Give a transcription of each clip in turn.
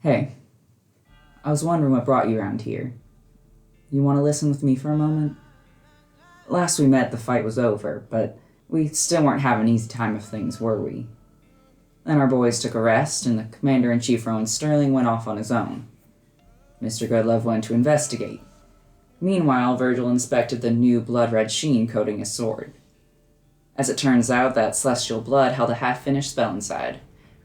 Hey, I was wondering what brought you around here. You want to listen with me for a moment? Last we met, the fight was over, but we still weren't having an easy time of things, were we? Then our boys took a rest, and the Commander-in-Chief Rowan Sterling went off on his own. Mr. Goodlove went to investigate. Meanwhile, Virgil inspected the new blood-red sheen coating his sword. As it turns out, that celestial blood held a half-finished spell inside.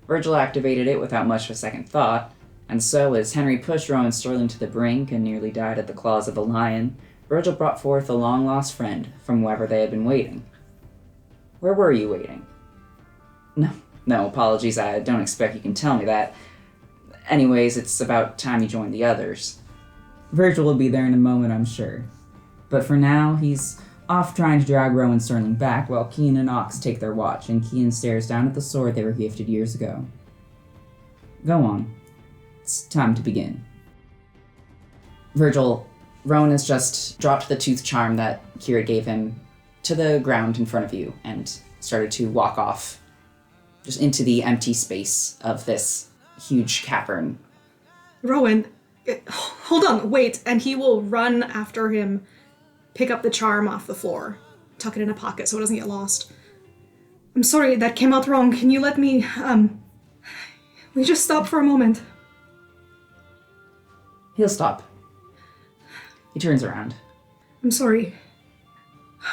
Virgil activated it without much of a second thought, and so, as Henry pushed Rowan Sterling to the brink and nearly died at the claws of a lion, Virgil brought forth a long-lost friend from wherever they had been waiting. Where were you waiting? No, apologies, I don't expect you can tell me that. Anyways, it's about time you joined the others. Virgil will be there in a moment, I'm sure. But for now, he's off trying to drag Rowan Sterling back while Kian and Ox take their watch, and Kian stares down at the sword they were gifted years ago. Go on. It's time to begin. Virgil, Rowan has just dropped the tooth charm that Kira gave him to the ground in front of you and started to walk off just into the empty space of this huge cavern. Rowan, hold on, wait, and he will run after him, pick up the charm off the floor, tuck it in a pocket so it doesn't get lost. I'm sorry, that came out wrong. Can you let me, we just stop for a moment? He'll stop. He turns around. I'm sorry.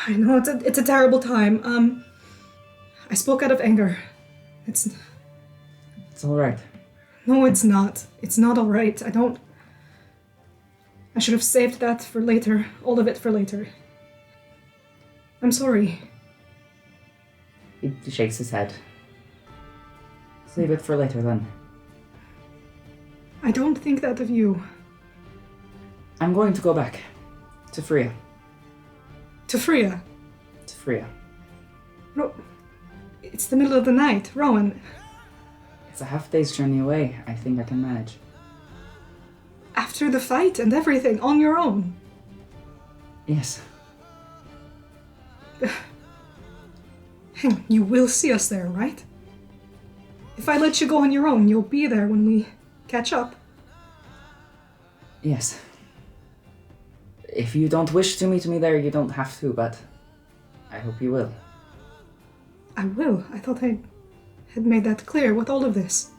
I know it's a terrible time. I spoke out of anger. It's all right. No, it's not. It's not all right. I should have saved that for later. All of it for later. I'm sorry. He shakes his head. Save it for later, then. I don't think that of you. I'm going to go back. To Freya. To Freya? To Freya. It's the middle of the night. Rowan. It's a half-day's journey away. I think I can manage. After the fight and everything, on your own? Yes. You will see us there, right? If I let you go on your own, you'll be there when we catch up. Yes. If you don't wish to meet me there, you don't have to, but I hope you will. I will. I thought I had made that clear with all of this.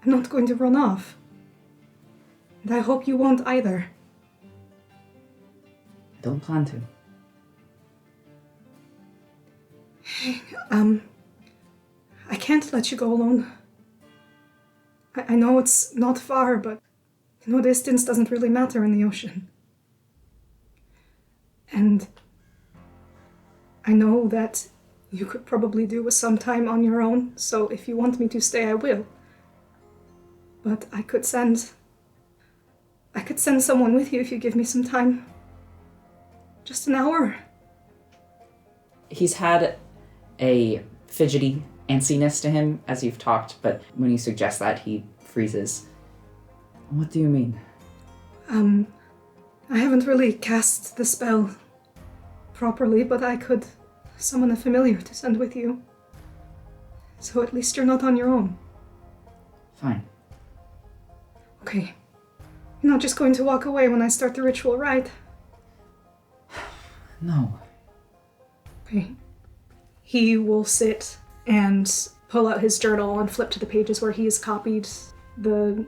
I'm not going to run off. And I hope you won't either. I don't plan to. I can't let you go alone. I know it's not far, but distance doesn't really matter in the ocean. And I know that you could probably do with some time on your own, so if you want me to stay, I will. But I could send someone with you if you give me some time. Just an hour. He's had a fidgety antsiness to him as you've talked, but when you suggest that, he freezes. What do you mean? I haven't really cast the spell properly, but I could summon a familiar to send with you. So at least you're not on your own. Fine. Okay. You're not just going to walk away when I start the ritual, right? No. Okay. He will sit and pull out his journal and flip to the pages where he's copied the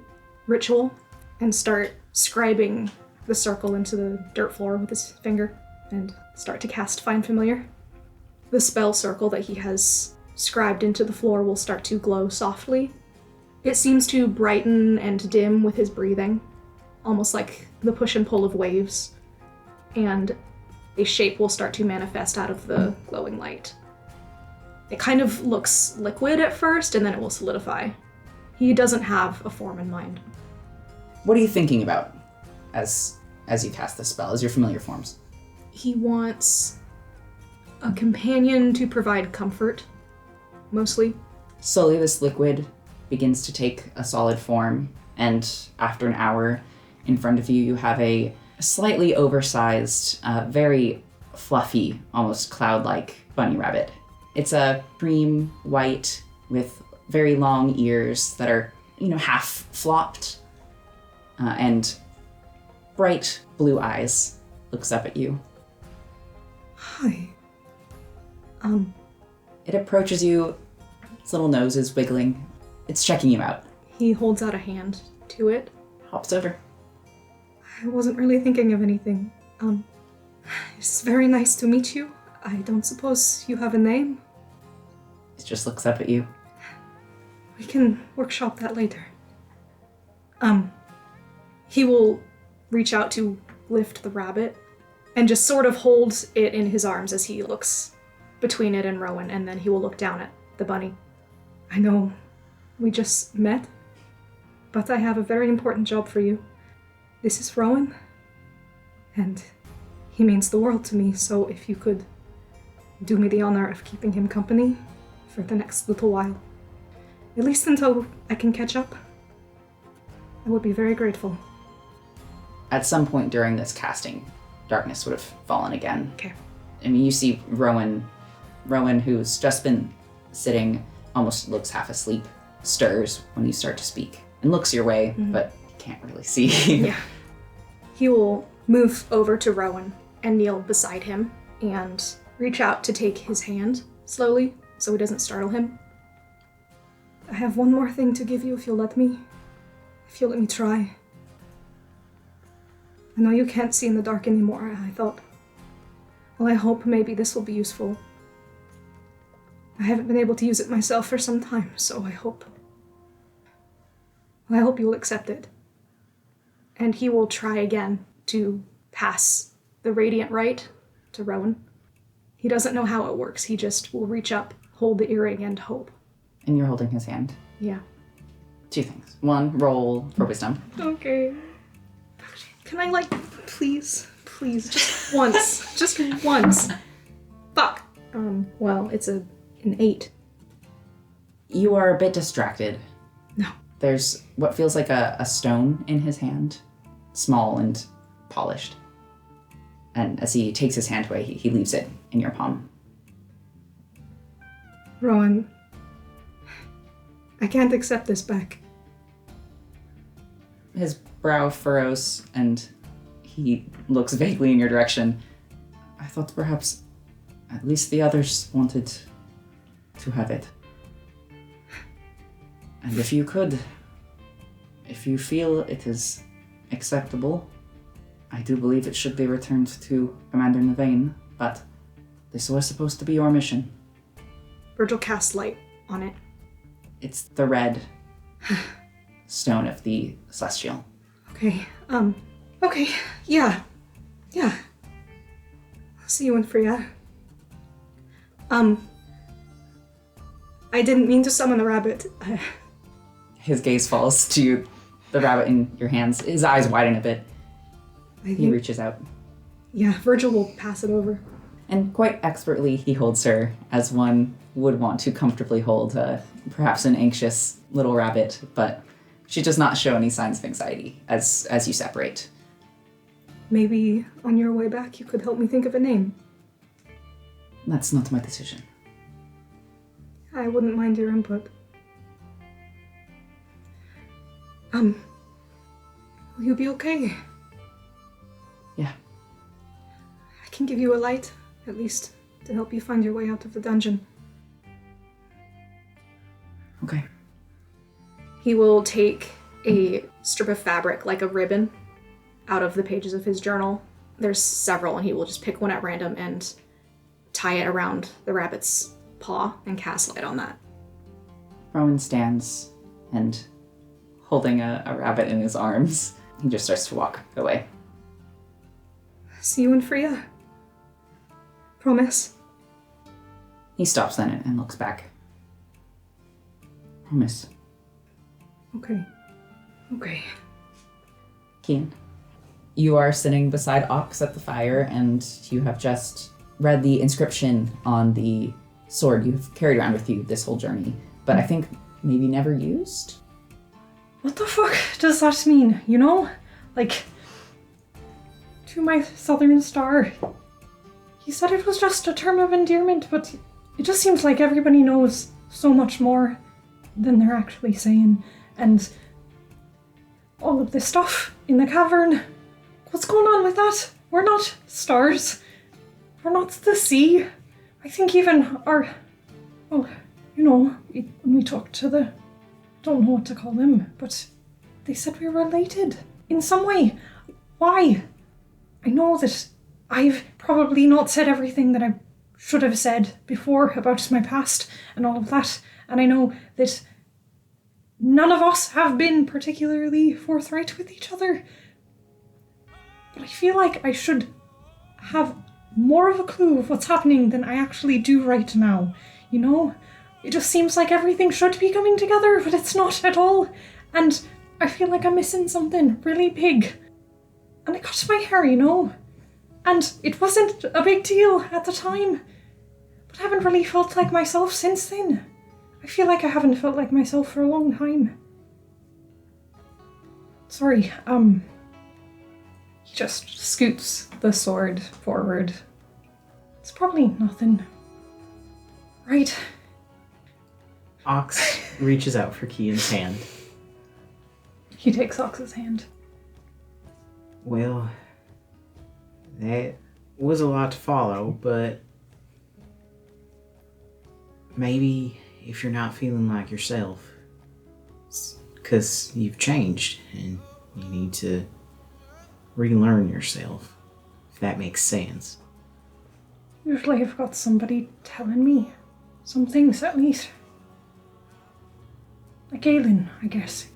ritual and start scribing the circle into the dirt floor with his finger and start to cast Find Familiar. The spell circle that he has scribed into the floor will start to glow softly. It seems to brighten and dim with his breathing, almost like the push and pull of waves, and a shape will start to manifest out of the glowing light. It kind of looks liquid at first, and then it will solidify. He doesn't have a form in mind. What are you thinking about as you cast the spell, as your familiar forms? He wants a companion to provide comfort, mostly. Slowly, this liquid begins to take a solid form, and after an hour, in front of you, you have a slightly oversized, very fluffy, almost cloud-like bunny rabbit. It's a cream white with very long ears that are half flopped, and bright blue eyes, looks up at you. Hi. It approaches you, its little nose is wiggling. It's checking you out. He holds out a hand to it. Hops over. I wasn't really thinking of anything. It's very nice to meet you. I don't suppose you have a name? It just looks up at you. We can workshop that later. He will reach out to lift the rabbit and just sort of hold it in his arms as he looks between it and Rowan, and then he will look down at the bunny. I know we just met, but I have a very important job for you. This is Rowan, and he means the world to me, so if you could do me the honor of keeping him company for the next little while, at least until I can catch up, I would be very grateful. At some point during this casting, darkness would have fallen again. Okay. I mean, you see Rowan, who's just been sitting, almost looks half asleep, stirs when you start to speak, and looks your way, but you can't really see. Yeah. He will move over to Rowan and kneel beside him and reach out to take his hand slowly so he doesn't startle him. I have one more thing to give you if you'll let me. If you'll let me try. I know you can't see in the dark anymore. I thought, well, I hope maybe this will be useful. I haven't been able to use it myself for some time, so I hope you'll accept it. And he will try again to pass the radiant right to Rowan. He doesn't know how it works. He just will reach up, hold the earring, and hope. And you're holding his hand. Yeah. 2 things. 1, roll for wisdom. Okay. Can I, please, just once. Just once. Fuck. Well, it's an 8. You are a bit distracted. No. There's what feels like a stone in his hand, small and polished. And as he takes his hand away, he leaves it in your palm. Rowan, I can't accept this back. His brow furrows, and he looks vaguely in your direction. I thought perhaps at least the others wanted to have it. And if you feel it is acceptable, I do believe it should be returned to Commander Nevane, but this was supposed to be your mission. Virgil casts light on it. It's the red stone of the Celestial. Okay, yeah. I'll see you in Freya. I didn't mean to summon the rabbit. His gaze falls to the rabbit in your hands. His eyes widen a bit. He reaches out. Yeah, Virgil will pass it over. And quite expertly, he holds her as one would want to comfortably hold perhaps an anxious little rabbit, but she does not show any signs of anxiety as you separate. Maybe on your way back you could help me think of a name. That's not my decision. I wouldn't mind your input. Will you be okay? Yeah. I can give you a light, at least, to help you find your way out of the dungeon. Okay. He will take a strip of fabric, like a ribbon, out of the pages of his journal. There's several, and he will just pick one at random and tie it around the rabbit's paw and cast light on that. Rowan stands and, holding a rabbit in his arms, he just starts to walk away. See you in Freya. Promise. He stops then and looks back. Promise. Okay. Keen. You are sitting beside Ox at the fire, and you have just read the inscription on the sword you've carried around with you this whole journey, but I think maybe never used? What the fuck does that mean, you know? Like, to my Southern Star. He said it was just a term of endearment, but it just seems like everybody knows so much more than they're actually saying. and all of this stuff in the cavern. What's going on with that? We're not stars. We're not the sea. I think even when we talked to the, don't know what to call them, but they said we were related in some way. Why? I know that I've probably not said everything that I should have said before about my past and all of that, and I know that none of us have been particularly forthright with each other, but I feel like I should have more of a clue of what's happening than I actually do right now, you know? It just seems like everything should be coming together, but it's not at all, and I feel like I'm missing something really big. And it got to my hair, you know? And it wasn't a big deal at the time, but I haven't really felt like myself since then. I feel like I haven't felt like myself for a long time. Sorry, He just scoots the sword forward. It's probably nothing. Right. Ox reaches out for Kian's hand. He takes Ox's hand. Well, that was a lot to follow, but maybe if you're not feeling like yourself, it's because you've changed and you need to relearn yourself, if that makes sense. Usually I've got somebody telling me some things at least. Like Galen, I guess.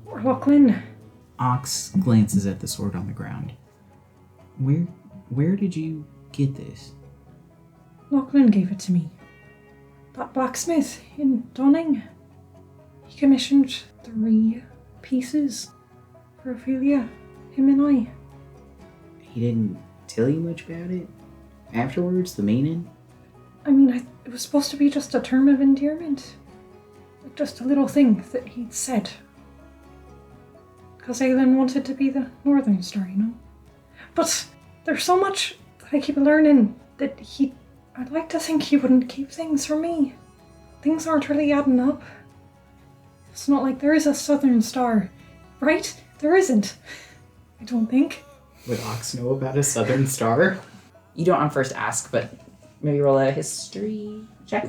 Or Lachlan. Ox glances at the sword on the ground. Where did you get this? Lachlan gave it to me. That blacksmith in Donning. He commissioned 3 pieces for Ophelia, him and I. He didn't tell you much about it? Afterwards, the meaning? I mean, it was supposed to be just a term of endearment. Like just a little thing that he'd said. Because Aelin wanted to be the Northern Star, you know? But there's so much that I keep learning that I'd like to think he wouldn't keep things from me. Things aren't really adding up. It's not like there is a Southern Star, right? There isn't. I don't think. Would Ox know about a Southern Star? You don't on first ask, but maybe roll a history check.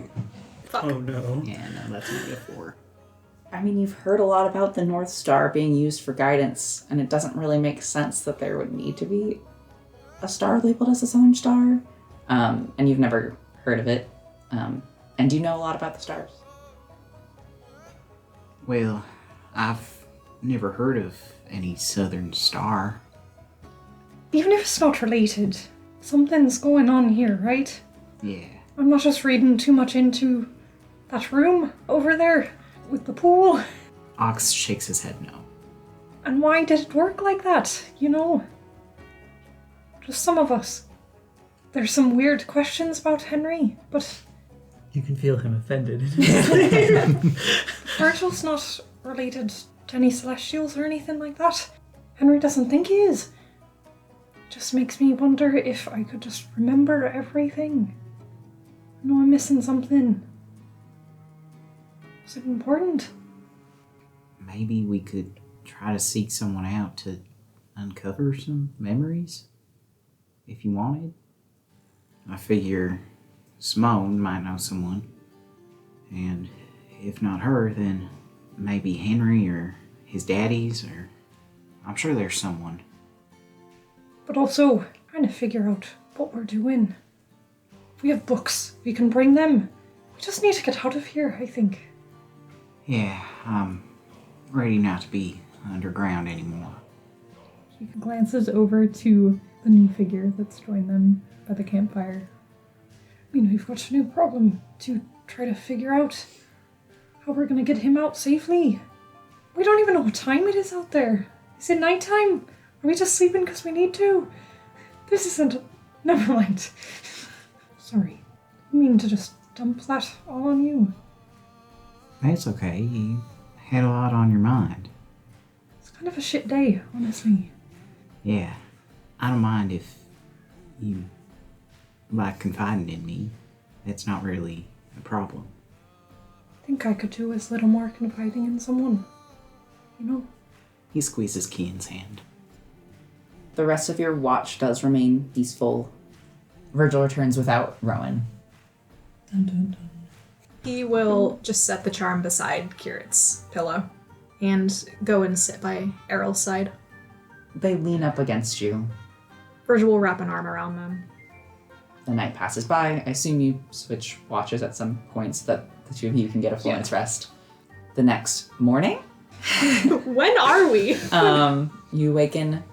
Fuck. Oh no. Yeah, no, that's only a 4. I mean, you've heard a lot about the North Star being used for guidance, and it doesn't really make sense that there would need to be a star labeled as a Southern Star. And you've never heard of it. And do you know a lot about the stars? Well, I've never heard of any Southern Star. Even if it's not related, something's going on here, right? Yeah. I'm not just reading too much into that room over there with the pool. Ox shakes his head no. And why did it work like that, you know? Just some of us. There's some weird questions about Henry, but You can feel him offended. Virgil's not related to any Celestials or anything like that. Henry doesn't think he is. Just makes me wonder if I could just remember everything. I know I'm missing something. Was it important? Maybe we could try to seek someone out to uncover some memories, if you wanted. I figure Simone might know someone, and if not her, then maybe Henry or his daddies, or I'm sure there's someone. But also, trying to figure out what we're doing. If we have books, we can bring them. We just need to get out of here, I think. Yeah, I'm ready not to be underground anymore. She glances over to the new figure that's joined them by the campfire. I mean, we've got a new problem to try to figure out how we're gonna get him out safely. We don't even know what time it is out there. Is it nighttime? Are we just sleeping because we need to? This isn't... Never mind. Sorry. I mean to just dump that all on you. That's okay, you had a lot on your mind. It's kind of a shit day, honestly. Yeah, I don't mind if you like confiding in me. That's not really a problem. I think I could do with a little more confiding in someone. you know? He squeezes Kian's hand. The rest of your watch does remain peaceful. Virgil returns without Rowan. Dun, dun, dun. He will just set the charm beside Kirit's pillow and go and sit by Errol's side. They lean up against you. Virgil will wrap an arm around them. The night passes by. I assume you switch watches at some points so that the two of you can get a full night's rest. The next morning, When are we? you awaken.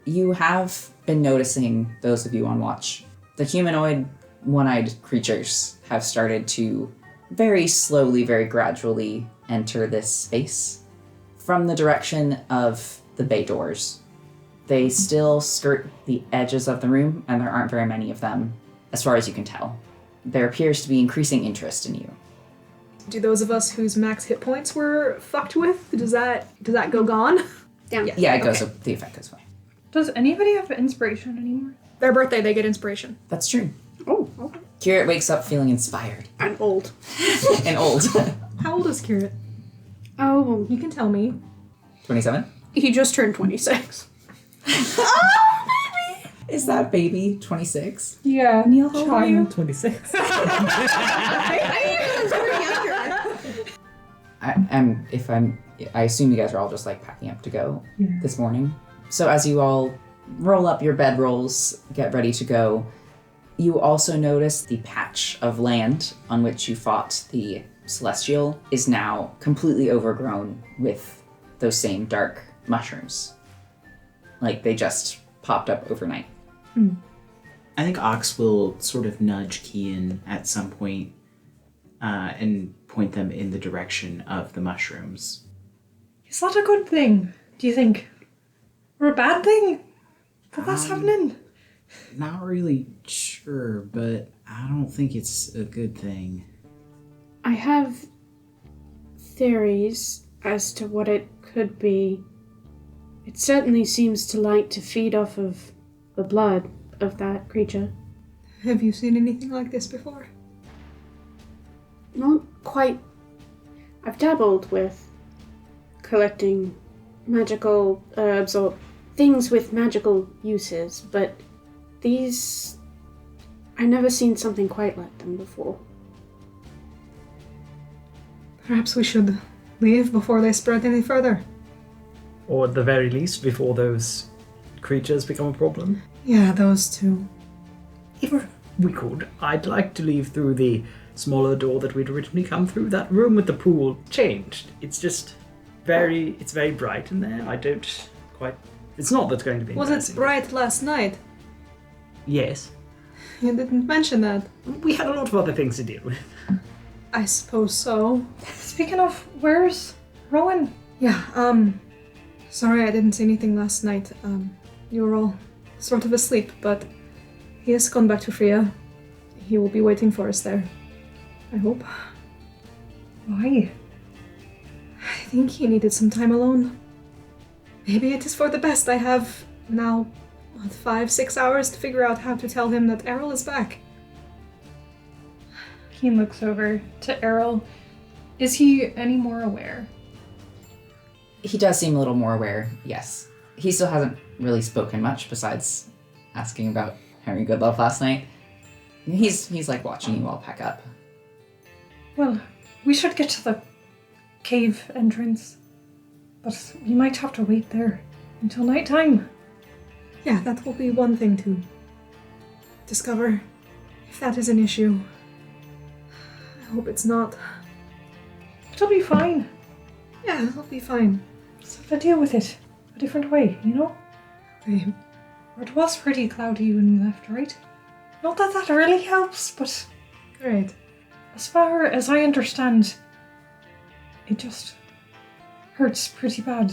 You have been noticing, those of you on watch, the humanoid, one-eyed creatures have started to very slowly, very gradually enter this space from the direction of the bay doors. They still skirt the edges of the room, and there aren't very many of them, as far as you can tell. There appears to be increasing interest in you. Do those of us whose max hit points were fucked with, does that go gone? Down. Yeah, it goes. The effect goes away. Does anybody have inspiration anymore? Their birthday, they get inspiration. That's true. Oh, okay. Kirit wakes up feeling inspired I'm old. and old. How old is Kirit? Oh, You can tell me. 27. he just turned 26. Is that baby 26? Yeah, Neil, how old are you? 26. I assume you guys are all just like packing up to go Yeah. this morning. So as you all roll up your bedrolls, get ready to go, you also notice the patch of land on which you fought the Celestial is now completely overgrown with those same dark mushrooms. Like they just popped up overnight. I think Ox will sort of nudge Kian at some point and point them in the direction of the mushrooms. Is that a good thing, do you think? Or a bad thing? That that's happening? Not really sure, but I don't think it's a good thing. I have theories as to what it could be. It certainly seems to like to feed off of the blood of that creature. Have you seen anything like this before? Not quite. I've dabbled with collecting magical herbs or things with magical uses, but these. I've never seen something quite like them before. Perhaps we should leave before they spread any further. Or at the very least, before those creatures become a problem. Yeah, those two. If we could, I'd like to leave through the smaller door that we'd originally come through. That room with the pool changed. It's just it's very bright in there. I don't quite... It's not that's going to be Was it embarrassing. bright last night? Yes. You didn't mention that. We had a lot of other things to deal with. I suppose so. Speaking of, where's Rowan? Yeah, sorry I didn't see anything last night. You were all sort of asleep, but he has gone back to Freya. He will be waiting for us there. I hope. Why? I think he needed some time alone. Maybe it is for the best. I have now, 5-6 hours to figure out how to tell him that Errol is back. Keen looks over to Errol. Is he any more aware? He does seem a little more aware, yes. He still hasn't really spoken much besides asking about Henry Goodlove last night. He's like watching you all pack up. Well, we should get to the cave entrance. But we might have to wait there until nighttime. Yeah, that will be one thing to discover, if that is an issue. I hope it's not. It'll be fine. Yeah, it'll be fine. Just have to deal with it a different way, you know? Okay. It was pretty cloudy when we left, right? Not that that really helps, but Great. as far as I understand, it just hurts pretty bad.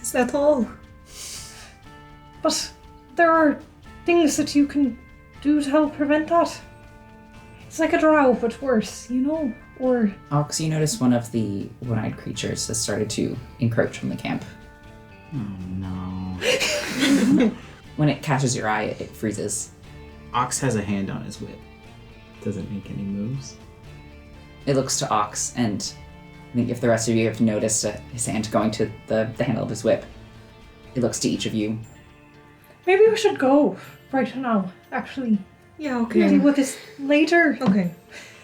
Is that all? But there are things that you can do to help prevent that. It's like a drow, but worse, you know? Or Ox, you notice one of the one-eyed creatures has started to encroach on the camp. Oh no. When it catches your eye, it freezes. Ox has a hand on his whip. Doesn't make any moves. It looks to Ox and think if the rest of you have noticed his hand going to the handle of his whip, he looks to each of you. Maybe we should go right now, actually. Yeah, Maybe okay. with this later. Okay.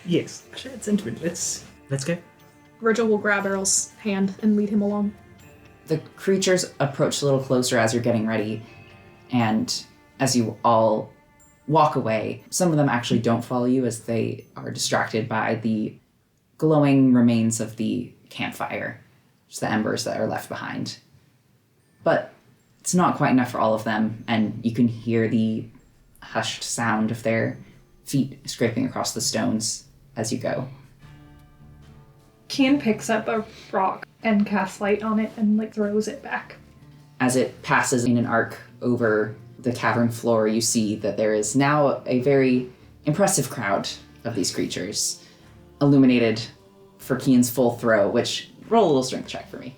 Yes, shared sentiment. Let's go. Virgil will grab Errol's hand and lead him along. The creatures approach a little closer as you're getting ready, and as you all walk away, some of them actually don't follow you as they are distracted by the glowing remains of the campfire, just the embers that are left behind. But it's not quite enough for all of them, and you can hear the hushed sound of their feet scraping across the stones as you go. Kian picks up a rock and casts light on it and like throws it back. As it passes in an arc over the cavern floor, you see that there is now a very impressive crowd of these creatures, illuminated for Kian's full throw, which, roll a little strength check for me.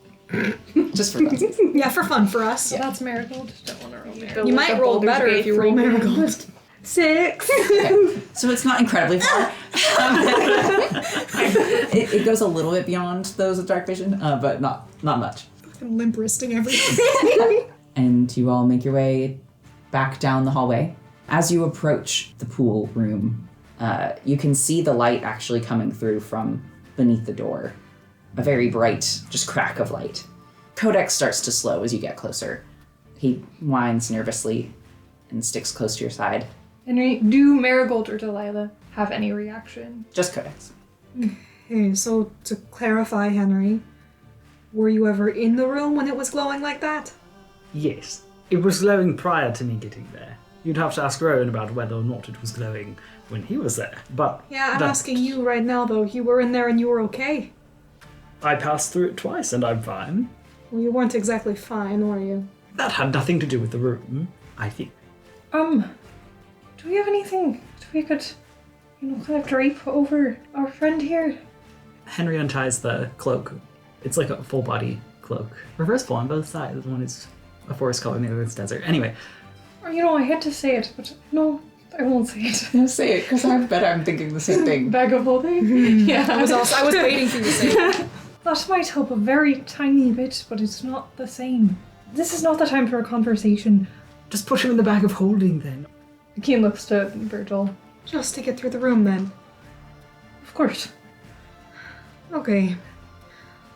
Just for fun. Yeah, for fun for us. That's Marigold. Don't want to roll Marigold. You might roll better if you roll Marigold. 6. Okay. So it's not incredibly far. It goes a little bit beyond those of Dark Vision, but not much. I'm limp wristing everything. And you all make your way back down the hallway. As you approach the pool room, you can see the light actually coming through from beneath the door. A very bright, just crack of light. Codex starts to slow as you get closer. He whines nervously and sticks close to your side. Henry, do Marigold or Delilah have any reaction? Just Codex. Okay, so to clarify, Henry, were you ever in the room when it was glowing like that? Yes. It was glowing prior to me getting there. You'd have to ask Rowan about whether or not it was glowing when he was there. But Yeah, I'm that- asking you right now, though. You were in there and you were okay. I passed through it twice and I'm fine. Well, you weren't exactly fine, were you? That had nothing to do with the room, I think. Do we have anything that we could, kind of drape over our friend here? Henry unties the cloak. It's like a full body cloak. Reversible on both sides. One is a forest color and the other is desert. Anyway, Or, I had to say it, but no, I won't say it. Say it, because I bet I'm thinking the same thing. Bag of holding? Yeah. I was waiting for you to say it. That might help a very tiny bit, but it's not the same. This is not the time for a conversation. just put him in the bag of holding then. Keen looks to Virgil. Just to get through the room, then. Of course. Okay.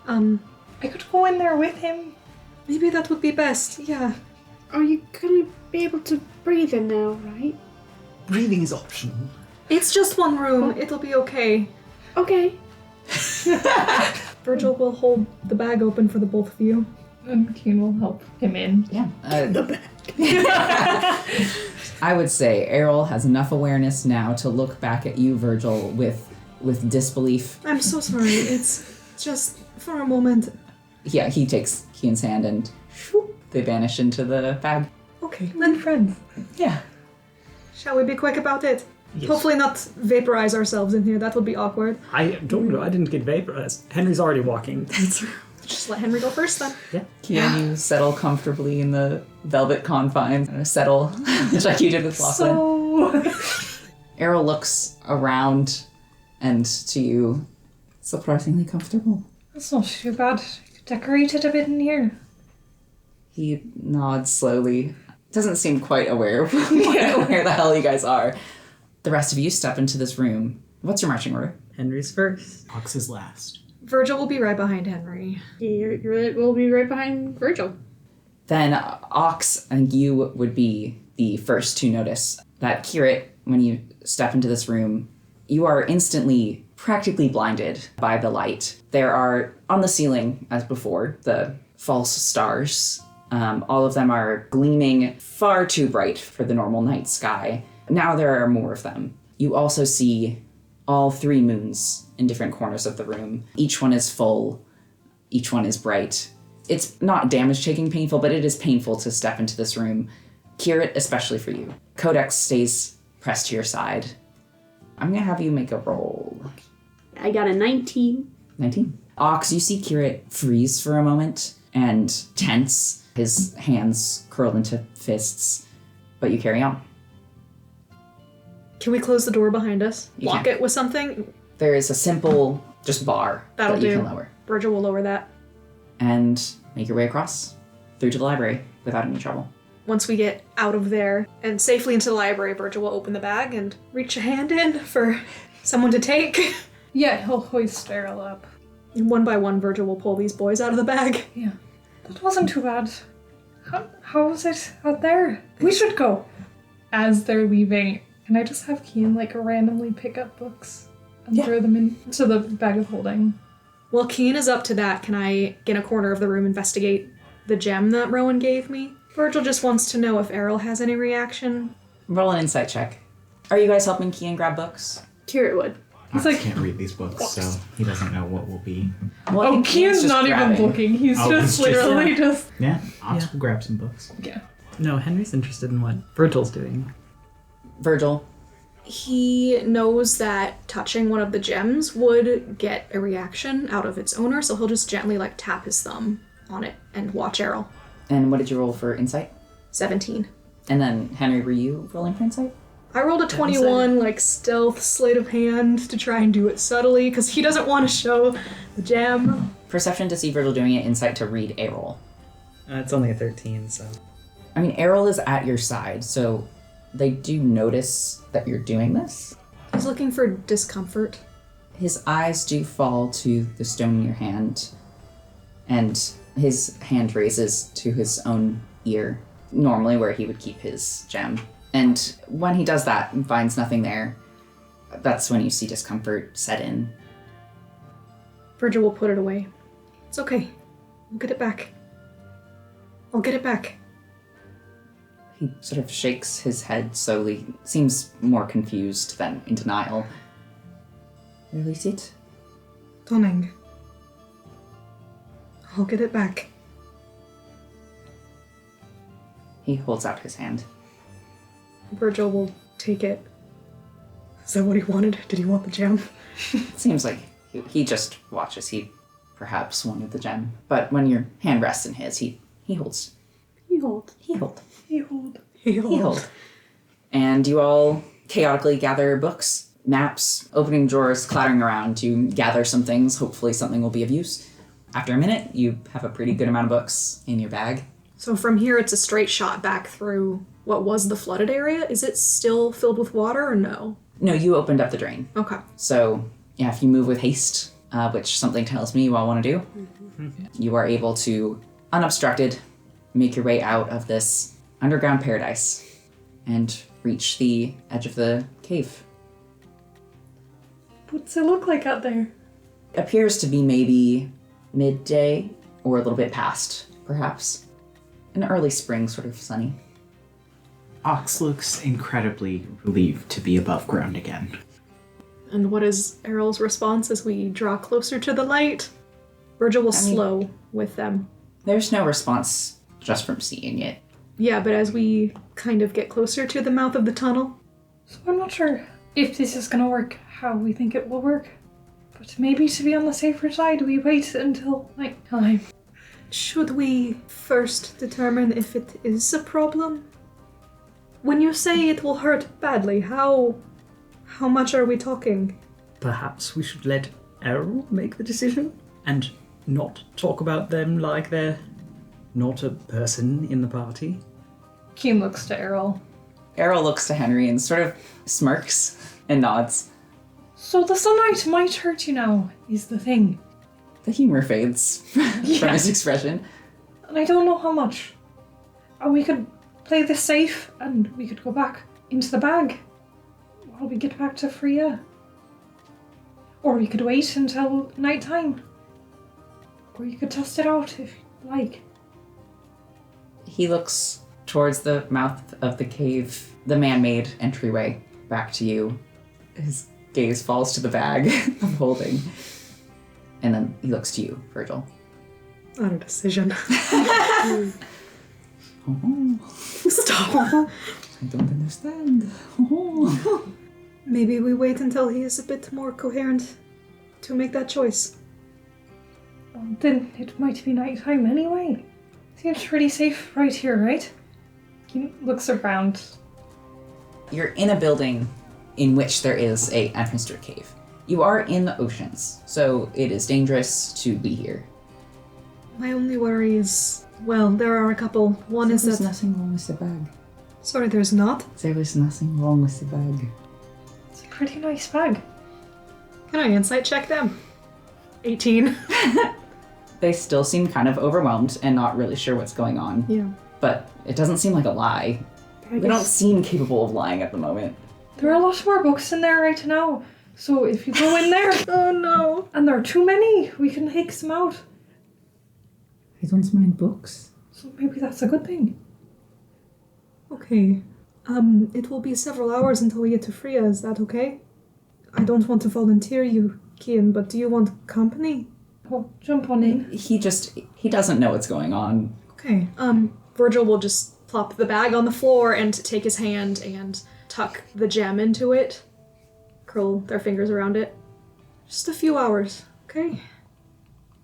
I could go in there with him. Maybe that would be best, yeah. Are you gonna be able to breathe in now, right? Breathing is optional. It's just one room. It'll be okay. Okay. Virgil will hold the bag open for the both of you. And Keen will help him in. Yeah. I would say Errol has enough awareness now to look back at you, Virgil, with disbelief. I'm so sorry. It's just for a moment. Yeah, he takes Kian's hand and whoop, they vanish into the bag. Okay, And friends. Yeah. shall we be quick about it? Yes. Hopefully not vaporize ourselves in here. That would be awkward. I don't know. I didn't get vaporized. Henry's already walking. Just let Henry go first, then. Kian, you settle comfortably in the velvet confines. Settle, just like you did with Lachlan. So... Errol looks around and to you, surprisingly comfortable. That's not too bad. Decorated a bit in here. He nods slowly. Doesn't seem quite aware of where the hell you guys are. The rest of you step into this room. What's your marching order? Henry's first. Ox is last. Virgil will be right behind Henry. We'll be right behind Virgil. Then Ox and you would be the first to notice that Kirit, when you step into this room, you are instantly practically blinded by the light. There are, on the ceiling, as before, the false stars. All of them are gleaming far too bright for the normal night sky. Now there are more of them. You also see all 3 moons in different corners of the room. Each one is full. Each one is bright. It's not damage-taking painful, but it is painful to step into this room. Kirit, especially for you. Codex stays pressed to your side. I'm gonna have you make a roll. I got a 19. 19. Ox, you see Kirit freeze for a moment and tense, his hands curled into fists, but you carry on. Can we close the door behind us? You Lock can. it with something? There is a simple just bar That'll that you do. can lower. Virgil will lower that. And make your way across through to the library without any trouble. Once we get out of there and safely into the library, Virgil will open the bag and reach a hand in for someone to take. Yeah, he'll hoist Errol up. And one by one, Virgil will pull these boys out of the bag. Yeah. That wasn't too bad. How was it out there? We should go. As they're leaving, can I just have Keen like randomly pick up books and throw them into the bag of holding? While Keen is up to that, can I, in a corner of the room, investigate the gem that Rowan gave me? Virgil just wants to know if Errol has any reaction. Roll an insight check. Are you guys helping Kian grab books? Kira would. He's I like- can't read these books, so he doesn't know what will be. Well, I Oh, think Kian's just not grabbing. even looking. He's Oh, just he's just- literally just. Yeah, Ox Yeah. will grab some books. Yeah. No, Henry's interested in what Virgil's doing. Virgil, He knows that touching one of the gems would get a reaction out of its owner, so he'll just gently like tap his thumb on it and watch Errol. and what did you roll for insight? 17. And then, Henry, were you rolling for insight? I rolled a 21, like stealth sleight of hand to try and do it subtly, because he doesn't want to show the gem. Perception to see Virgil doing it, insight to read Errol. It's only a 13, so. I mean, Errol is at your side, so they do notice that you're doing this. He's looking for discomfort. His eyes do fall to the stone in your hand, and his hand raises to his own ear, normally where he would keep his gem. And when he does that and finds nothing there, that's when you see discomfort set in. Virgil will put it away. It's okay. I'll get it back. I'll get it back. He sort of shakes his head slowly, seems more confused than in denial. Release it? Donning. I'll get it back. He holds out his hand. Virgil will take it. Is that what he wanted? Did he want the gem? It seems like he just watches. He perhaps wanted the gem. But when your hand rests in his, he holds. You hold. He hold. He hold. He hold. And you all chaotically gather books, maps, opening drawers, clattering around to gather some things. Hopefully something will be of use. After a minute, you have a pretty good amount of books in your bag. So from here, it's a straight shot back through what was the flooded area. Is it still filled with water or no? No, you opened up the drain. Okay. So, yeah, if you move with haste, which something tells me you all want to do, you are able to, unobstructed, make your way out of this underground paradise and reach the edge of the cave. What's it look like out there? It appears to be maybe midday or a little bit past, perhaps. An early spring, sort of sunny. Ox looks incredibly relieved to be above ground again. And what is Errol's response as we draw closer to the light? Virgil will slow with them. There's no response just from seeing it. Yeah, but as we kind of get closer to the mouth of the tunnel, So I'm not sure if this is gonna work how we think it will work. But maybe to be on the safer side, we wait until nighttime. should we first determine if it is a problem? When you say it will hurt badly, how much are we talking? Perhaps we should let Errol make the decision and not talk about them like they're not a person in the party. Keen looks to Errol. Errol looks to Henry and sort of smirks and nods. So the sunlight might hurt you now, is the thing. The humor fades from his expression. And I don't know how much. And we could play this safe and we could go back into the bag while we get back to Freya. Or we could wait until nighttime. Or you could test it out if you like. He looks towards the mouth of the cave, the man-made entryway, back to you. His gaze falls to the bag of holding. And then he looks to you, Virgil. Not a decision. Oh, Stop. I don't understand. Oh. Maybe we wait until he is a bit more coherent to make that choice. Then it might be nighttime anyway. Seems pretty safe right here, right? Keen looks around. You're in a building in which there is a entrance to a cave. You are in the oceans, so it is dangerous to be here. My only worry is, well, there are a couple. One is There's that... nothing wrong with the bag. Sorry, there's not? There is nothing wrong with the bag. It's a pretty nice bag. Can I insight check them? 18. They still seem kind of overwhelmed and not really sure what's going on. Yeah. But it doesn't seem like a lie. They don't seem capable of lying at the moment. There are a lot more books in there right now. So if you go in there, Oh no. and there are too many, we can take some out. I don't mind books. So maybe that's a good thing. Okay. It will be several hours until we get to Freya, is that okay? I don't want to volunteer you, Kian, but do you want company? Oh, jump on in. He doesn't know what's going on. Okay. Virgil will just plop the bag on the floor and take his hand and tuck the gem into it. Curl their fingers around it. Just a few hours, okay?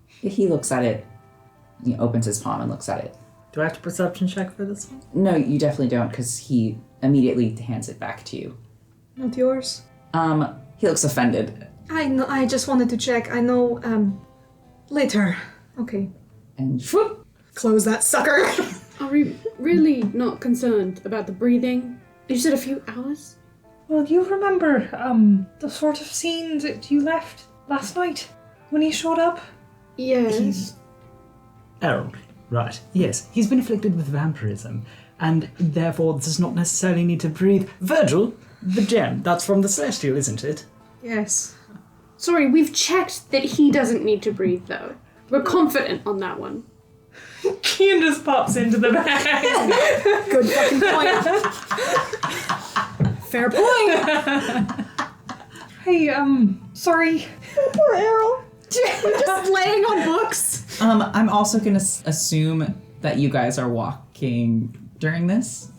He looks at it. He opens his palm and looks at it. Do I have to perception check for this one? No, you definitely don't, because he immediately hands it back to you. Not yours? He looks offended. I know, I just wanted to check. I know, later. Okay. And whoop, Close that sucker! Are we really not concerned about the breathing? You said a few hours? Well, you remember, the sort of scene that you left last night when he showed up? Yes. Errol. Right. Yes, he's been afflicted with vampirism, and therefore does not necessarily need to breathe. Virgil, the gem, that's from the Celestial, isn't it? Yes. Sorry, we've checked that he doesn't need to breathe, though. We're confident on that one. Kian just pops into the bag. Good fucking point. Fair point. Hey, sorry. Poor Errol. Just laying on books. I'm also gonna assume that you guys are walking during this.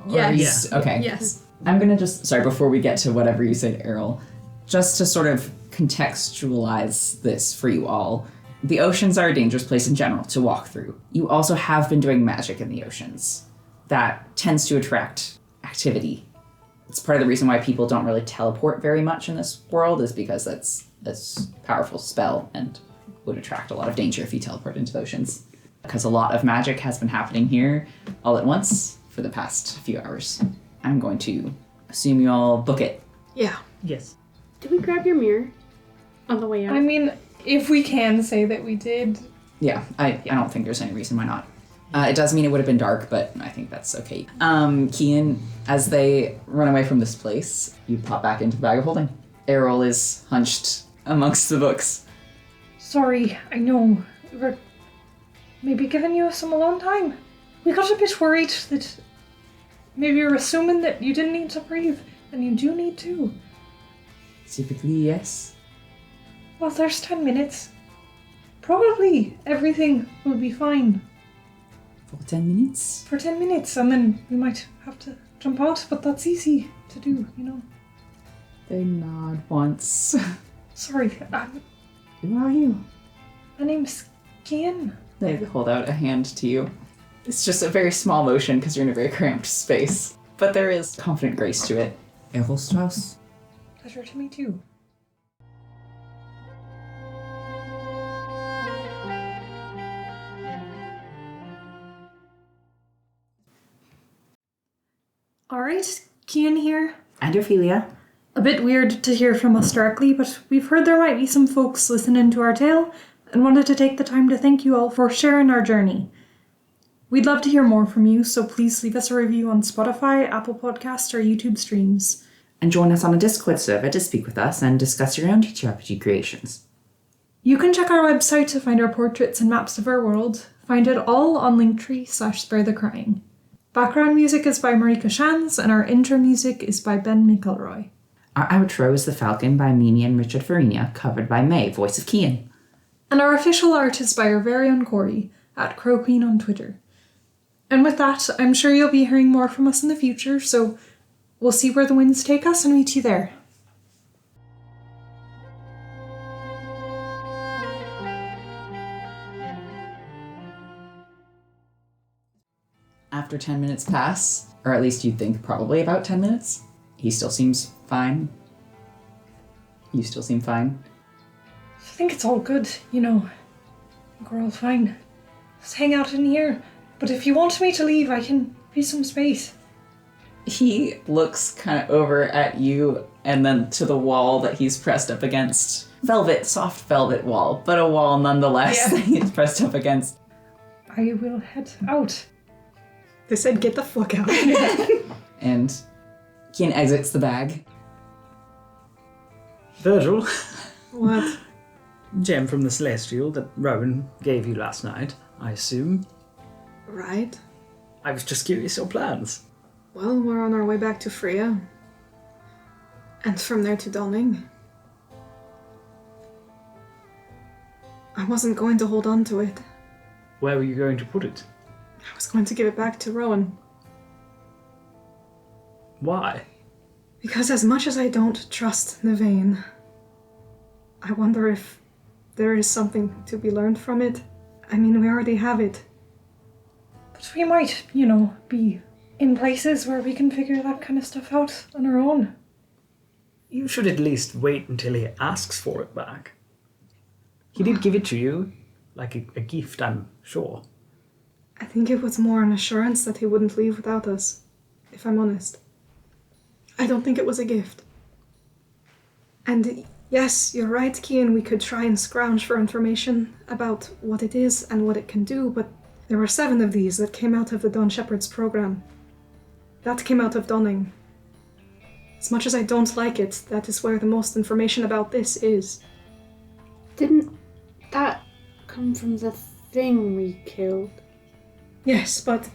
Yes. Okay. Yes. I'm gonna sorry, before we get to whatever you said, Errol, just to sort of contextualize this for you all. The oceans are a dangerous place in general to walk through. You also have been doing magic in the oceans. That tends to attract activity. It's part of the reason why people don't really teleport very much in this world, is because that's a powerful spell and would attract a lot of danger if you teleport into the oceans. Because a lot of magic has been happening here all at once for the past few hours. I'm going to assume you all book it. Yeah. Yes. Did we grab your mirror on the way out? I mean, if we can say that we did. Yeah, I don't think there's any reason why not. It does mean it would have been dark, but I think that's okay. Kian, as they run away from this place, you pop back into the bag of holding. Errol is hunched amongst the books. Sorry, I know. We're maybe giving you some alone time. We got a bit worried that maybe you're assuming that you didn't need to breathe, and you do need to. Typically, yes. Well, there's 10 minutes. Probably everything will be fine For 10 minutes? for 10 minutes, and then we might have to jump out, but that's easy to do, you know. They nod once. Sorry, Who are you? my name's Kian. They hold out a hand to you. It's just a very small motion because you're in a very cramped space. But there is confident grace to it. Errol Strauss. Pleasure to meet you. Alright, Kian here. And Ophelia. A bit weird to hear from us directly, but we've heard there might be some folks listening to our tale and wanted to take the time to thank you all for sharing our journey. We'd love to hear more from you, so please leave us a review on Spotify, Apple Podcasts, or YouTube streams. And join us on a Discord server to speak with us and discuss your own TTRPG creations. You can check our website to find our portraits and maps of our world. Find it all on Linktree/SpareTheCrying. Background music is by Marika Shans, and our intro music is by Ben McElroy. Our outro is The Falcon by Mimi and Richard Farina, covered by May, voice of Kian. And our official art is by our very own Corey, at Crow Queen on Twitter. And with that, I'm sure you'll be hearing more from us in the future, so we'll see where the winds take us and meet you there. After 10 minutes pass, or at least you'd think probably about 10 minutes, he still seems fine. You still seem fine. I think it's all good, you know. I think we're all fine. Let's hang out in here. But if you want me to leave, I can be some space. He looks kind of over at you and then to the wall that he's pressed up against. Soft velvet wall, but a wall nonetheless that he's pressed up against. I will head out. They said, get the fuck out. And Kian exits the bag. Virgil, What? gem from the Celestial that Rowan gave you last night, I assume. Right. I was just curious your plans. Well, we're on our way back to Freya. And from there to Donning. I wasn't going to hold on to it. Where were you going to put it? I was going to give it back to Rowan. Why? Because as much as I don't trust Nevane, I wonder if there is something to be learned from it. I mean, we already have it. But we might, you know, be in places where we can figure that kind of stuff out on our own. You should at least wait until he asks for it back. He did give it to you, like a gift, I'm sure. I think it was more an assurance that he wouldn't leave without us, if I'm honest. I don't think it was a gift. And yes, you're right, Kian, we could try and scrounge for information about what it is and what it can do, but there were 7 of these that came out of the Dawn Shepherd's program. That came out of Donning. As much as I don't like it, that is where the most information about this is. Didn't that come from the thing we killed? Yes, but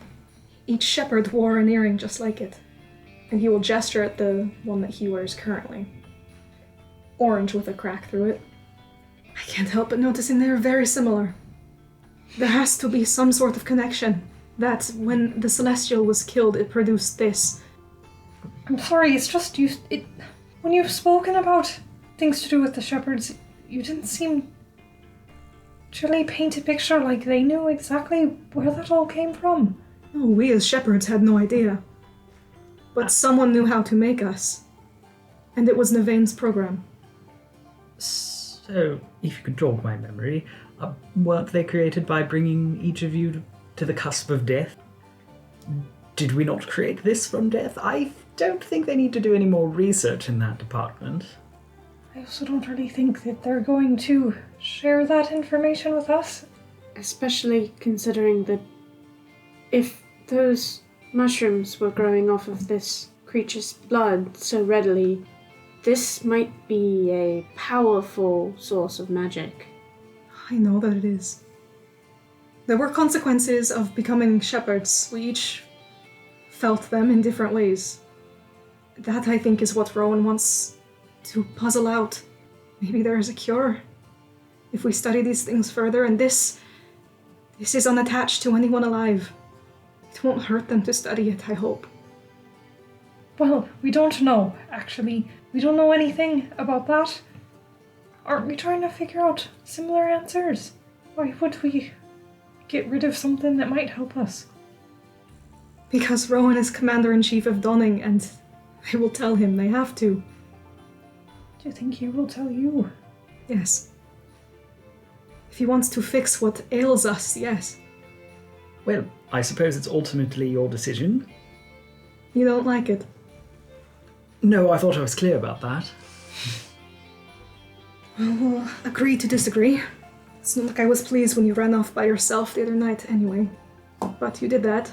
each shepherd wore an earring just like it. And he will gesture at the one that he wears currently. Orange with a crack through it. I can't help but noticing they're very similar. There has to be some sort of connection. That when the Celestial was killed, it produced this. I'm sorry, it's just when you've spoken about things to do with the shepherds, you didn't seem to really paint a picture like they knew exactly where that all came from. No, we as shepherds had no idea. But someone knew how to make us. And it was Nevane's program. So, if you could jog my memory, weren't they created by bringing each of you to the cusp of death? Did we not create this from death? I don't think they need to do any more research in that department. I also don't really think that they're going to share that information with us. Especially considering that if those mushrooms were growing off of this creature's blood so readily, this might be a powerful source of magic. I know that it is. There were consequences of becoming shepherds. We each felt them in different ways. That, I think, is what Rowan wants to puzzle out. Maybe there is a cure. If we study these things further, and this is unattached to anyone alive. It won't hurt them to study it, I hope. Well, we don't know, actually. We don't know anything about that. Aren't we trying to figure out similar answers? Why would we get rid of something that might help us? Because Rowan is Commander-in-Chief of Donning, and they will tell him they have to. Do you think he will tell you? Yes. If he wants to fix what ails us, yes. Well, I suppose it's ultimately your decision. You don't like it? No, I thought I was clear about that. Well, we'll agree to disagree. It's not like I was pleased when you ran off by yourself the other night anyway. But you did that.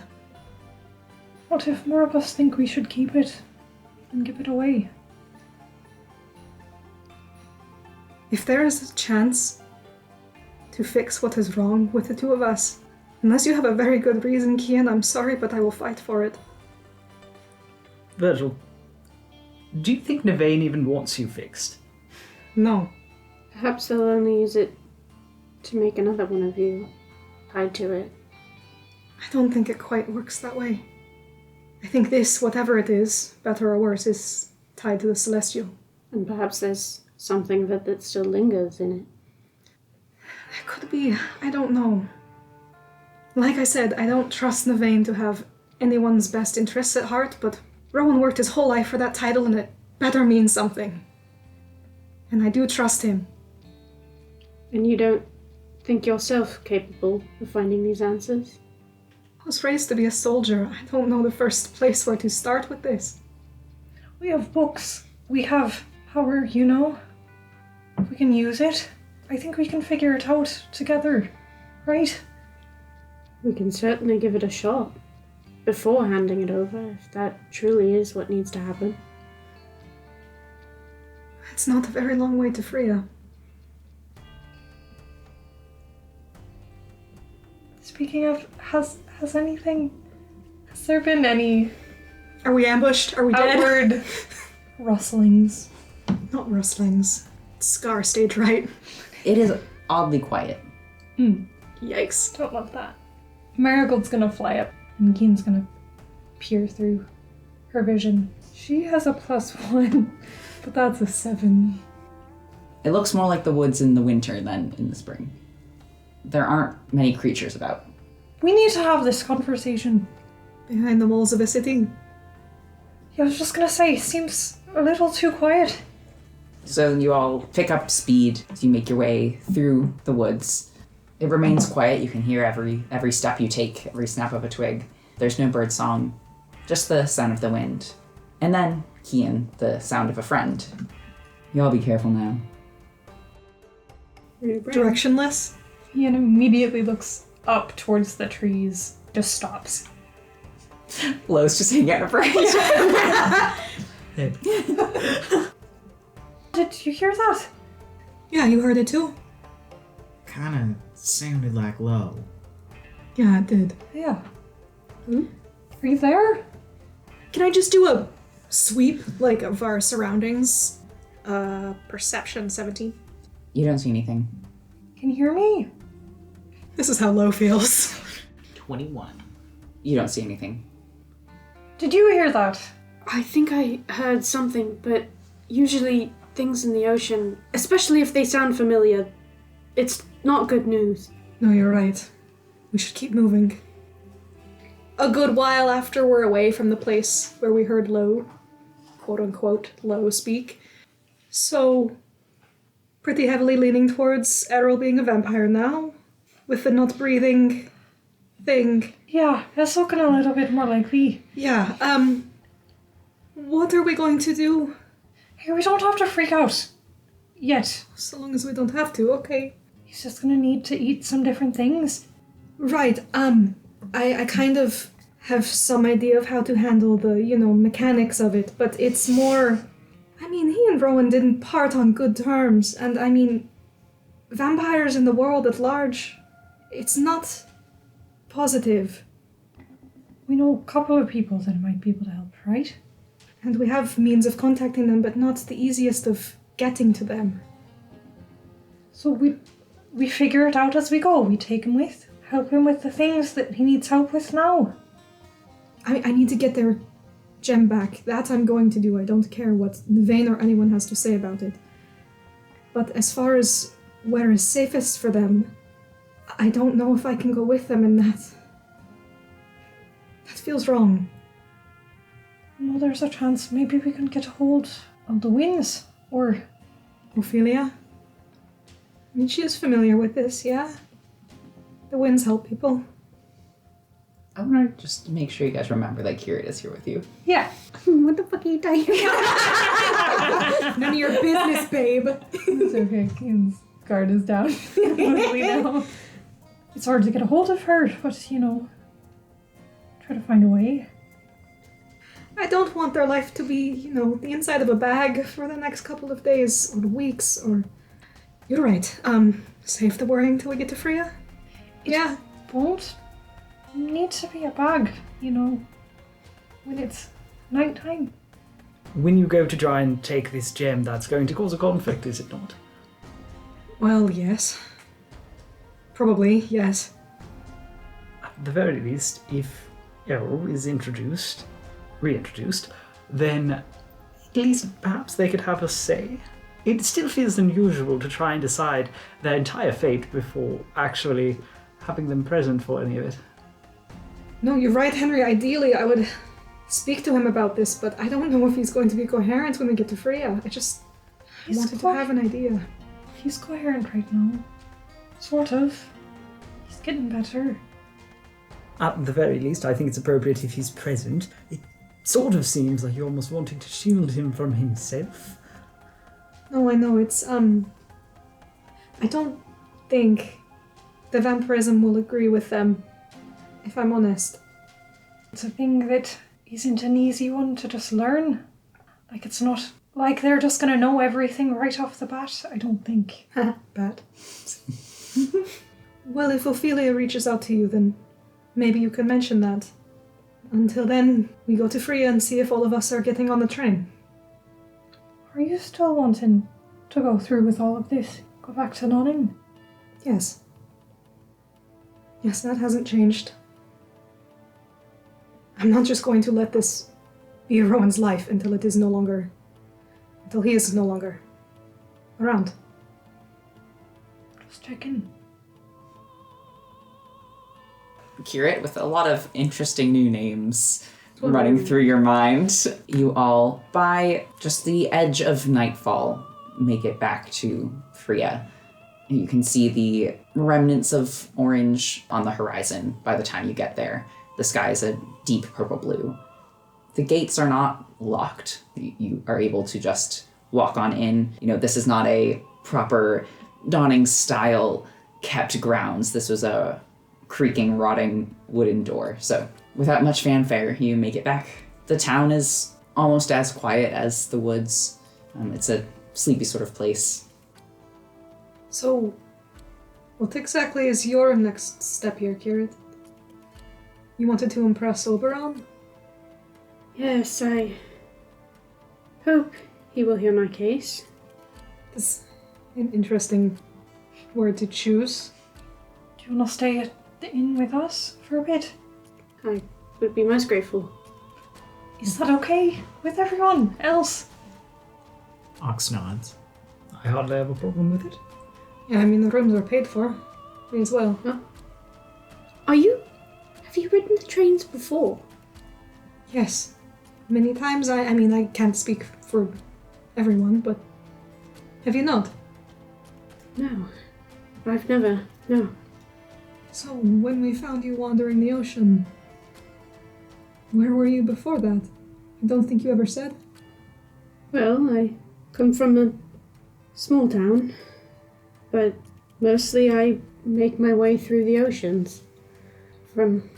What if more of us think we should keep it and give it away? If there is a chance to fix what is wrong with the two of us, unless you have a very good reason, Kian, I'm sorry, but I will fight for it. Virgil, do you think Nevane even wants you fixed? No. Perhaps they'll only use it to make another one of you tied to it. I don't think it quite works that way. I think this, whatever it is, better or worse, is tied to the Celestial. And perhaps there's something of it that still lingers in it. It could be. I don't know. Like I said, I don't trust Nevane to have anyone's best interests at heart, but Rowan worked his whole life for that title and it better mean something. And I do trust him. And you don't think yourself capable of finding these answers? I was raised to be a soldier. I don't know the first place where to start with this. We have books. We have power, you know. We can use it. I think we can figure it out together, right? We can certainly give it a shot before handing it over, if that truly is what needs to happen. It's not a very long way to Freya. Speaking of, has there been any Are we ambushed? Are we dead? outward rustlings? Not rustlings. Scar stayed right. It is oddly quiet. Yikes. Don't love that. Marigold's gonna fly up, and Keen's gonna peer through her vision. She has a +1, but that's a 7. It looks more like the woods in the winter than in the spring. There aren't many creatures about. We need to have this conversation. Behind the walls of a city. Yeah, I was just gonna say, seems a little too quiet. So you all pick up speed as you make your way through the woods. It remains quiet. You can hear every step you take, every snap of a twig. There's no bird song, just the sound of the wind. And then, Kian, the sound of a friend. You all be careful now. Directionless. Ian immediately looks up towards the trees, just stops. Lo's just hanging out of range. Did you hear that? Yeah, you heard it too? Kinda sounded like low. Yeah, it did. Yeah. Are you there? Can I just do a sweep, like, of our surroundings? Perception 17. You don't see anything. Can you hear me? This is how low feels. 21. You don't see anything. Did you hear that? I think I heard something, but usually things in the ocean, especially if they sound familiar, it's not good news. No, you're right. We should keep moving. A good while after we're away from the place where we heard Lo, quote unquote, Lo speak. So, pretty heavily leaning towards Errol being a vampire now, with the not breathing thing. Yeah, that's looking a little bit more likely. Yeah, what are we going to do? Hey, we don't have to freak out. Yet. So long as we don't have to, okay. He's just gonna need to eat some different things. Right, I kind of have some idea of how to handle the, mechanics of it, but it's more... I mean, he and Rowan didn't part on good terms, and I mean, vampires in the world at large, it's not positive. We know a couple of people that might be able to help, right? And we have means of contacting them, but not the easiest of getting to them. So we figure it out as we go. We take him with, help him with the things that he needs help with now. I need to get their gem back. That I'm going to do. I don't care what Vane or anyone has to say about it. But as far as where is safest for them, I don't know if I can go with them in that. That feels wrong. Well, there's a chance maybe we can get a hold of the winds, or... Ophelia? I mean, she is familiar with this, yeah? The winds help people. I want to just make sure you guys remember that Kira is here with you. Yeah. What the fuck are you talking about? None of your business, babe. It's okay, Keen's guard is down. We know. It's hard to get a hold of her, but, try to find a way. I don't want their life to be, the inside of a bag for the next couple of days or weeks or... You're right. Save the worrying till we get to Freya? Yeah. Won't need to be a bag, when it's nighttime. When you go to try and take this gem, that's going to cause a conflict, is it not? Well, yes. Probably, yes. At the very least, if Errol is reintroduced, then at least perhaps they could have a say. It still feels unusual to try and decide their entire fate before actually having them present for any of it. No, you're right, Henry. Ideally, I would speak to him about this, but I don't know if he's going to be coherent when we get to Freya. I wanted to have an idea. He's coherent right now. Sort of. He's getting better. At the very least, I think it's appropriate if he's present. It sort of seems like you're almost wanting to shield him from himself. No, I know, it's, I don't think the vampirism will agree with them, if I'm honest. It's a thing that isn't an easy one to just learn. Like, it's not like they're just gonna know everything right off the bat, I don't think. Bad. Well, if Ophelia reaches out to you, then maybe you can mention that. Until then, we go to Freya and see if all of us are getting on the train. Are you still wanting to go through with all of this? Go back to Nonning? Yes. Yes, that hasn't changed. I'm not just going to let this be Rowan's life until he is no longer around. Just checking. Kirit, with a lot of interesting new names running through your mind, you all, by just the edge of nightfall, make it back to Freya. You can see the remnants of orange on the horizon by the time you get there. The sky is a deep purple blue. The gates are not locked. You are able to just walk on in. You know, this is not a proper Dawning style kept grounds. This was a creaking, rotting wooden door. So without much fanfare, you make it back. The town is almost as quiet as the woods. It's a sleepy sort of place. So, what exactly is your next step here, Kirit? You wanted to impress Oberon? Yes, I hope he will hear my case. That's an interesting word to choose. Do you want to stay at the inn with us for a bit? I would be most grateful. Is that okay with everyone else? Ox nods. I hardly have a problem with it. Yeah, I mean, the rooms are paid for. Me as well. Have you ridden the trains before? Yes. Many times. I mean, I can't speak for everyone, but have you not? No. I've never, no. So, when we found you wandering the ocean, where were you before that? I don't think you ever said. Well, I come from a small town, but mostly I make my way through the oceans, from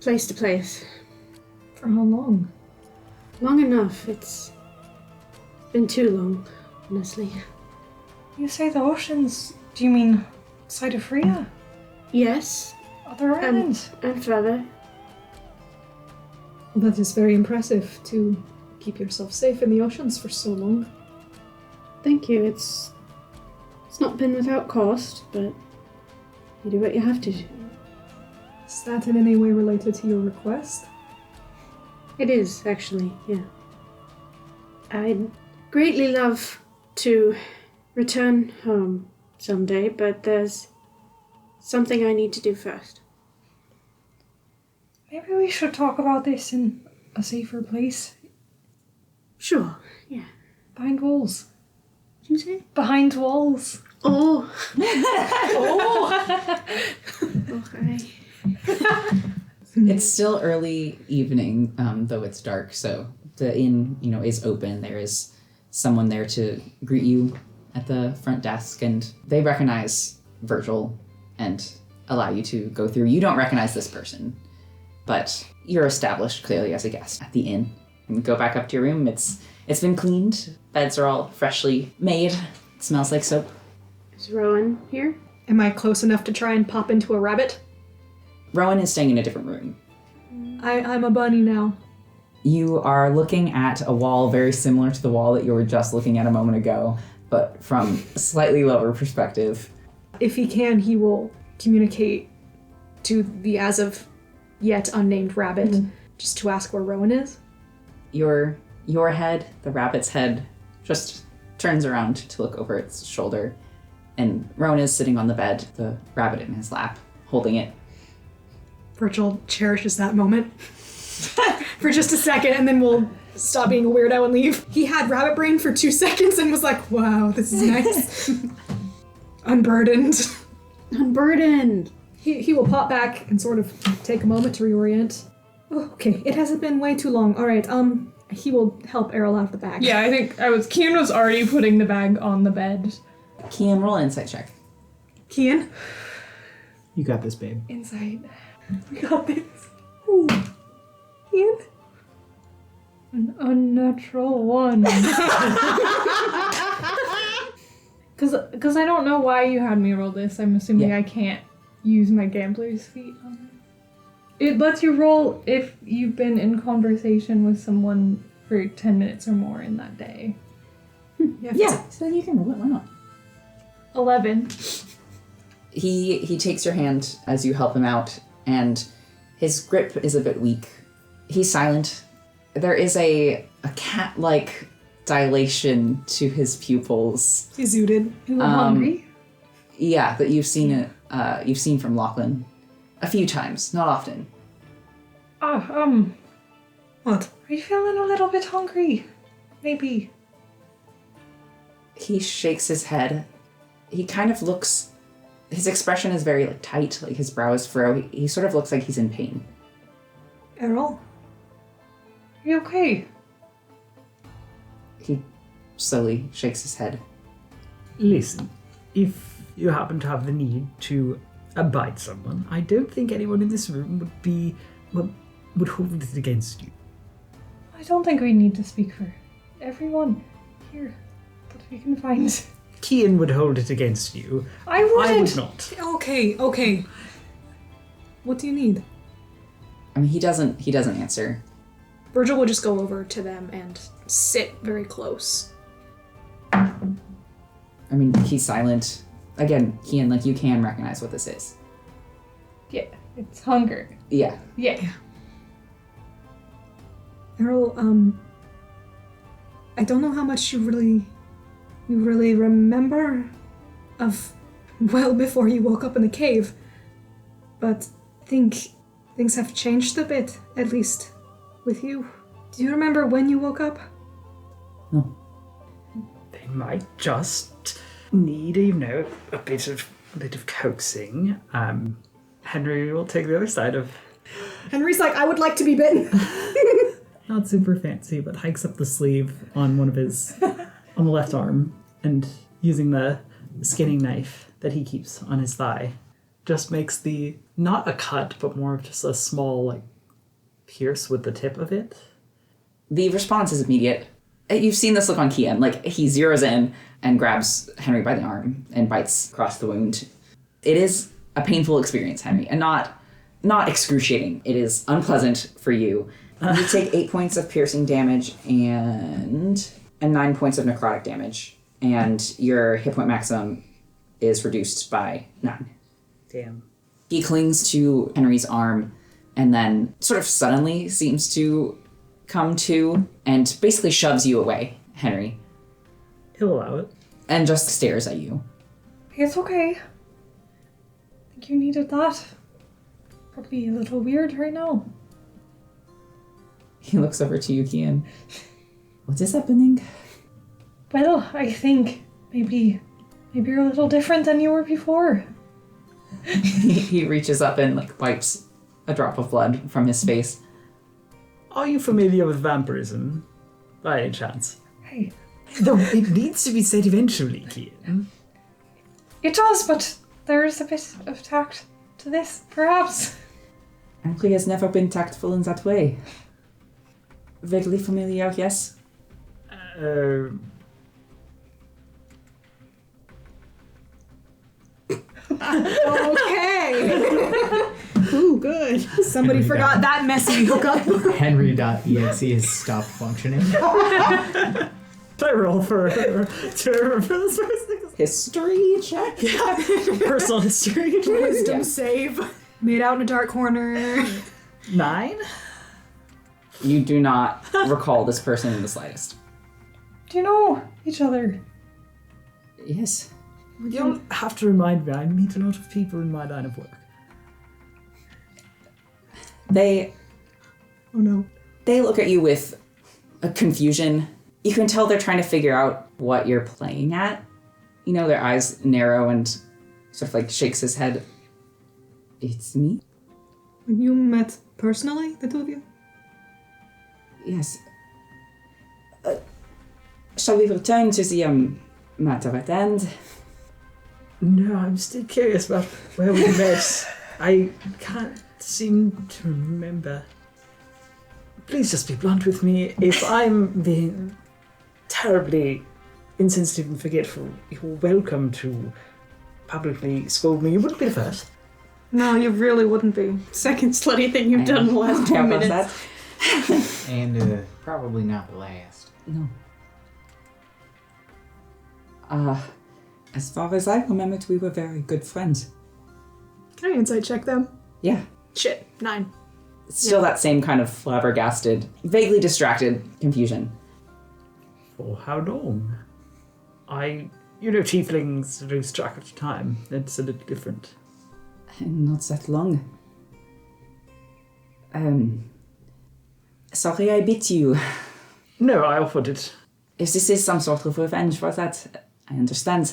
place to place. For how long? Long enough. It's been too long, honestly. You say the oceans, do you mean side of Freya? Yes, Other islands? and further. Well, that is very impressive to keep yourself safe in the oceans for so long. Thank you. It's not been without cost, but you do what you have to do. Is that in any way related to your request? It is, actually, yeah. I'd greatly love to return home someday, but there's something I need to do first. Maybe we should talk about this in a safer place. Sure, yeah. Behind walls. What did you say? Behind walls. Oh! Oh! Okay. It's still early evening, though it's dark, so the inn, is open. There is someone there to greet you at the front desk, and they recognize Virgil and allow you to go through. You don't recognize this person, but you're established clearly as a guest at the inn. And go back up to your room. It's been cleaned. Beds are all freshly made. It smells like soap. Is Rowan here? Am I close enough to try and pop into a rabbit? Rowan is staying in a different room. I'm a bunny now. You are looking at a wall very similar to the wall that you were just looking at a moment ago, but from a slightly lower perspective. If he can, he will communicate to the as of yet unnamed rabbit, just to ask where Rowan is. Your head, the rabbit's head, just turns around to look over its shoulder, and Rowan is sitting on the bed, the rabbit in his lap, holding it. Virgil cherishes that moment. for just a second, and then we'll stop being a weirdo and leave. He had rabbit brain for 2 seconds and was like, wow, this is nice. Unburdened. Unburdened. He will pop back and sort of take a moment to reorient. Oh, okay, it hasn't been way too long. All right, he will help Errol out of the bag. Yeah, I think Kian was already putting the bag on the bed. Kian, roll an insight check. Kian? You got this, babe. Insight. We got this. Ooh. Kian? An unnatural 1. Because I don't know why you had me roll this. I'm assuming I can't use my gambler's feet on it. It lets you roll if you've been in conversation with someone for 10 minutes or more in that day. Yeah, so you can roll it. Why not? 11. He takes your hand as you help him out, and his grip is a bit weak. He's silent. There is a cat-like dilation to his pupils. He's zooted. You were hungry? Yeah, that you've seen from Lachlan a few times, not often. What? Are you feeling a little bit hungry? Maybe. He shakes his head. He kind of looks. His expression is very tight, like his brow is furrowed. He sort of looks like he's in pain. Errol? Are you okay? He slowly shakes his head. Listen, if you happen to have the need to bite someone, I don't think anyone in this room would hold it against you. I don't think we need to speak for everyone here that we can find. Kian would hold it against you. I wouldn't. I would not. Okay. What do you need? I mean, he doesn't answer. Virgil will just go over to them and sit very close. I mean, he's silent. Again, Kian, like, you can recognize what this is. Yeah, it's hunger. Yeah. Yeah. Errol, I don't know how much you really remember of well before you woke up in the cave, but I think things have changed a bit, at least with you. Do you remember when you woke up? No. They might just need, a bit of coaxing. Henry will take the other side of. Henry's like, I would like to be bitten. Not super fancy, but hikes up the sleeve on one of his, on the left arm, and using the skinning knife that he keeps on his thigh, just makes not a cut, but more of just a small, pierce with the tip of it. The response is immediate. You've seen this look on Kian. Like, he zeroes in and grabs Henry by the arm and bites across the wound. It is a painful experience, Henry, and not excruciating. It is unpleasant for you. You take 8 points of piercing damage and 9 points of necrotic damage, and your hit point maximum is reduced by 9. Damn. He clings to Henry's arm and then sort of suddenly seems to come to and basically shoves you away, Henry, He'll allow it. and just stares at you. It's okay. I think you needed that. Probably a little weird right now. He looks over to you, Kian. What is happening? Well, I think maybe you're a little different than you were before. He reaches up and wipes a drop of blood from his face. Are you familiar with vampirism, by any chance? Hey, Though it needs to be said eventually, Kian. it does, but there is a bit of tact to this, perhaps. Henry has never been tactful in that way. Vaguely familiar, yes? Okay. Ooh, good. Somebody Henry forgot got- that messy hookup. Henry.exe has stopped functioning. Did I roll for this person? History check? Personal history. Wisdom save. Made out in a dark corner. 9? You do not recall this person in the slightest. Do you know each other? Yes. You don't have to remind me. I meet a lot of people in my line of work. They Oh no. They look at you with a confusion. You can tell they're trying to figure out what you're playing at. You know, their eyes narrow and sort of like shakes his head. It's me? You met personally, the two of you? Yes. Shall we return to the matter at hand? No, I'm still curious about where we met. I can't seem to remember. Please just be blunt with me. If I'm being terribly insensitive and forgetful, you're welcome to publicly scold me. You wouldn't be the first. No, you really wouldn't be. Second slutty thing you've done in the last 2 How about minutes. that? And probably not the last. No. As far as I remembered, we were very good friends. Can I insight check them? Yeah. Shit, 9. Still that same kind of flabbergasted, vaguely distracted confusion. For how long? Tieflings lose track of time. It's a little different. Not that long. Sorry I beat you. No, I offered it. If this is some sort of revenge for that, I understand.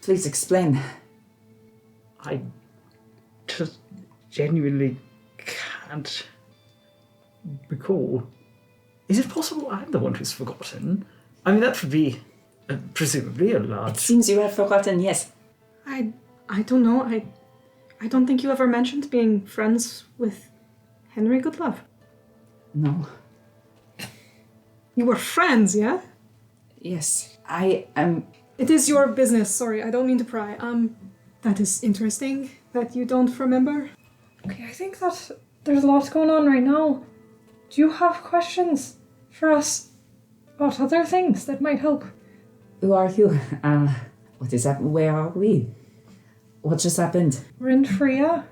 Please explain. I just genuinely can't recall. Is it possible I'm the one who's forgotten? I mean, that would be presumably a It large... seems you have forgotten, yes. I don't know. I don't think you ever mentioned being friends with Henry Goodlove. No. You were friends, yeah? Yes. I am... It is your business. Sorry, I don't mean to pry. That is interesting that you don't remember. Okay, I think that there's a lot going on right now. Do you have questions for us about other things that might help? Who are you? What is that? Where are we? What just happened? We're in Freya.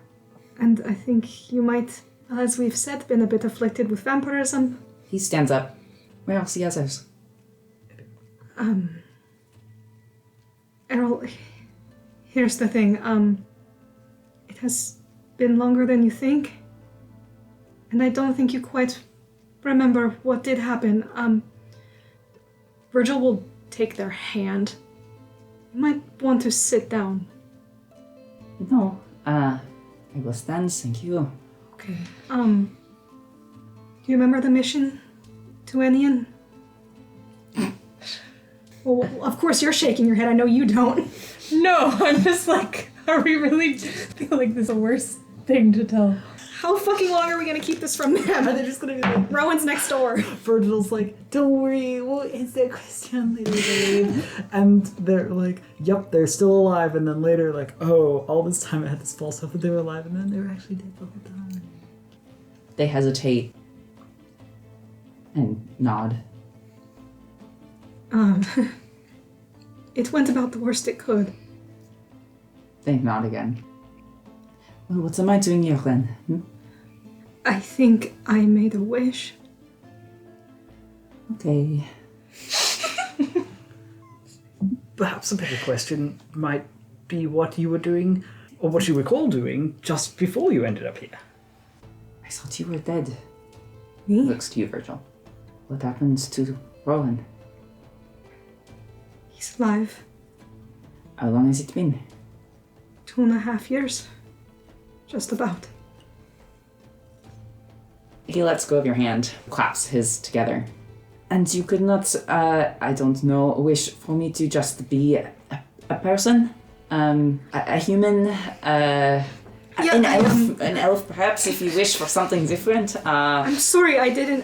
And I think you might, as we've said, been a bit afflicted with vampirism. He stands up. Where else the others? Errol, here's the thing. It has been longer than you think. And I don't think you quite remember what did happen. Virgil will take their hand. You might want to sit down. No. I will stand, thank you. Okay. Do you remember the mission to Enian? Well, of course you're shaking your head. I know you don't. No, I'm just like, are we really feel like this is the worst thing to tell? How fucking long are we gonna keep this from them? They're just gonna be like... Rowan's next door. Virgil's like, don't worry, we'll answer that question later, babe. And they're like, yep, they're still alive. And then later, like, oh, all this time I had this false hope that they were alive, and then they were actually dead the whole time. They hesitate and nod. It went about the worst it could. They nod again. Well, what am I doing here then? I think I made a wish. Okay. Perhaps a better question might be what you were doing, or what you recall doing, just before you ended up here. I thought you were dead. Me? Looks to you, Virgil. What happened to Rowan? He's alive. How long has it been? 2.5 years. Just about. He lets go of your hand, claps his together. And you could not, I don't know, wish for me to just be a person? A human? An elf perhaps, if you wish for something different? I'm sorry, I didn't,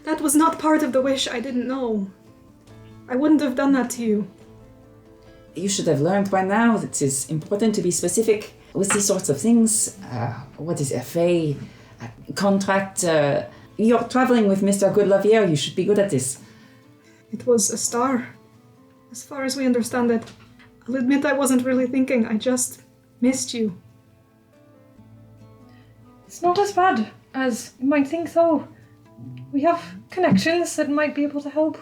that was not part of the wish. I didn't know. I wouldn't have done that to you. You should have learned by now that it is important to be specific with these sorts of things. What is FA? Contract? You're traveling with Mr. Goodlavier, you should be good at this. It was a star. As far as we understand it. I'll admit I wasn't really thinking, I just missed you. It's not as bad as you might think, though. We have connections that might be able to help.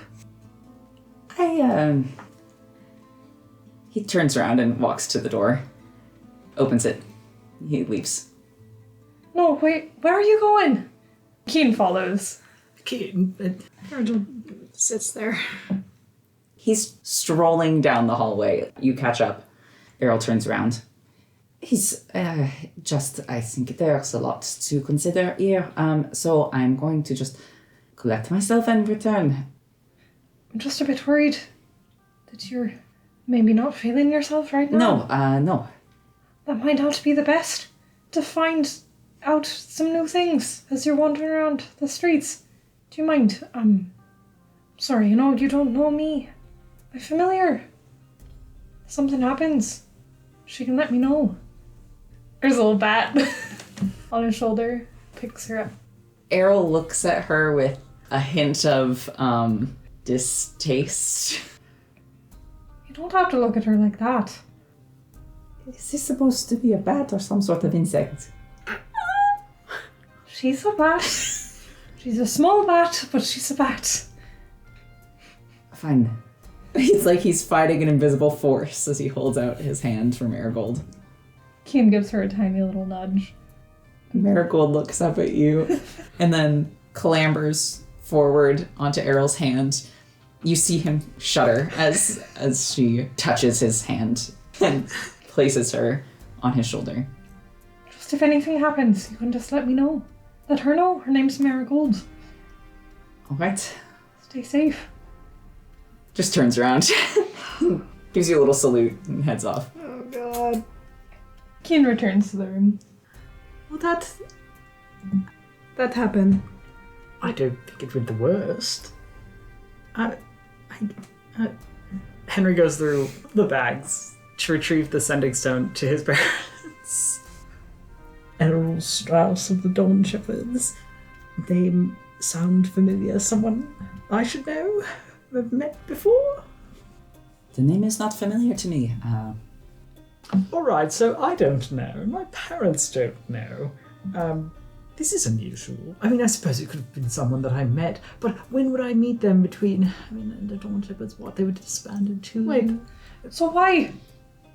He turns around and walks to the door. Opens it. He leaves. No, wait, where are you going? Keen follows. Virgil sits there. He's strolling down the hallway. You catch up. Errol turns around. He's I think there's a lot to consider here. So I'm going to just collect myself and return. I'm just a bit worried that you're maybe not feeling yourself right now. No. That might not be the best to find out some new things as you're wandering around the streets. Do you mind? Sorry, you don't know me. I'm familiar. If something happens, she can let me know. There's a little bat on his shoulder. Picks her up. Errol looks at her with a hint of distaste. You don't have to look at her like that. Is this supposed to be a bat or some sort of insect? She's a bat. She's a small bat, but she's a bat. Fine. He's like he's fighting an invisible force as he holds out his hand for Marigold. Keen gives her a tiny little nudge. Marigold looks up at you and then clambers forward onto Errol's hand. You see him shudder as she touches his hand and places her on his shoulder. Just if anything happens, you can just let me know. Let her know. Her name's Marigold. All right. Stay safe. Just turns around, gives you a little salute and heads off. Oh god. Keen returns to the room. Well, that happened. I don't think it went the worst. Henry goes through the bags to retrieve the sending stone to his parents. Errol Strauss of the Dawn Shepherds. Name sound familiar? Someone I should know? I've met before? The name is not familiar to me. Alright, so I don't know. My parents don't know. This is unusual. I mean, I suppose it could have been someone that I met, but when would I meet them between... the Dawn Shepherds, what? They were disbanded too? Wait, so why?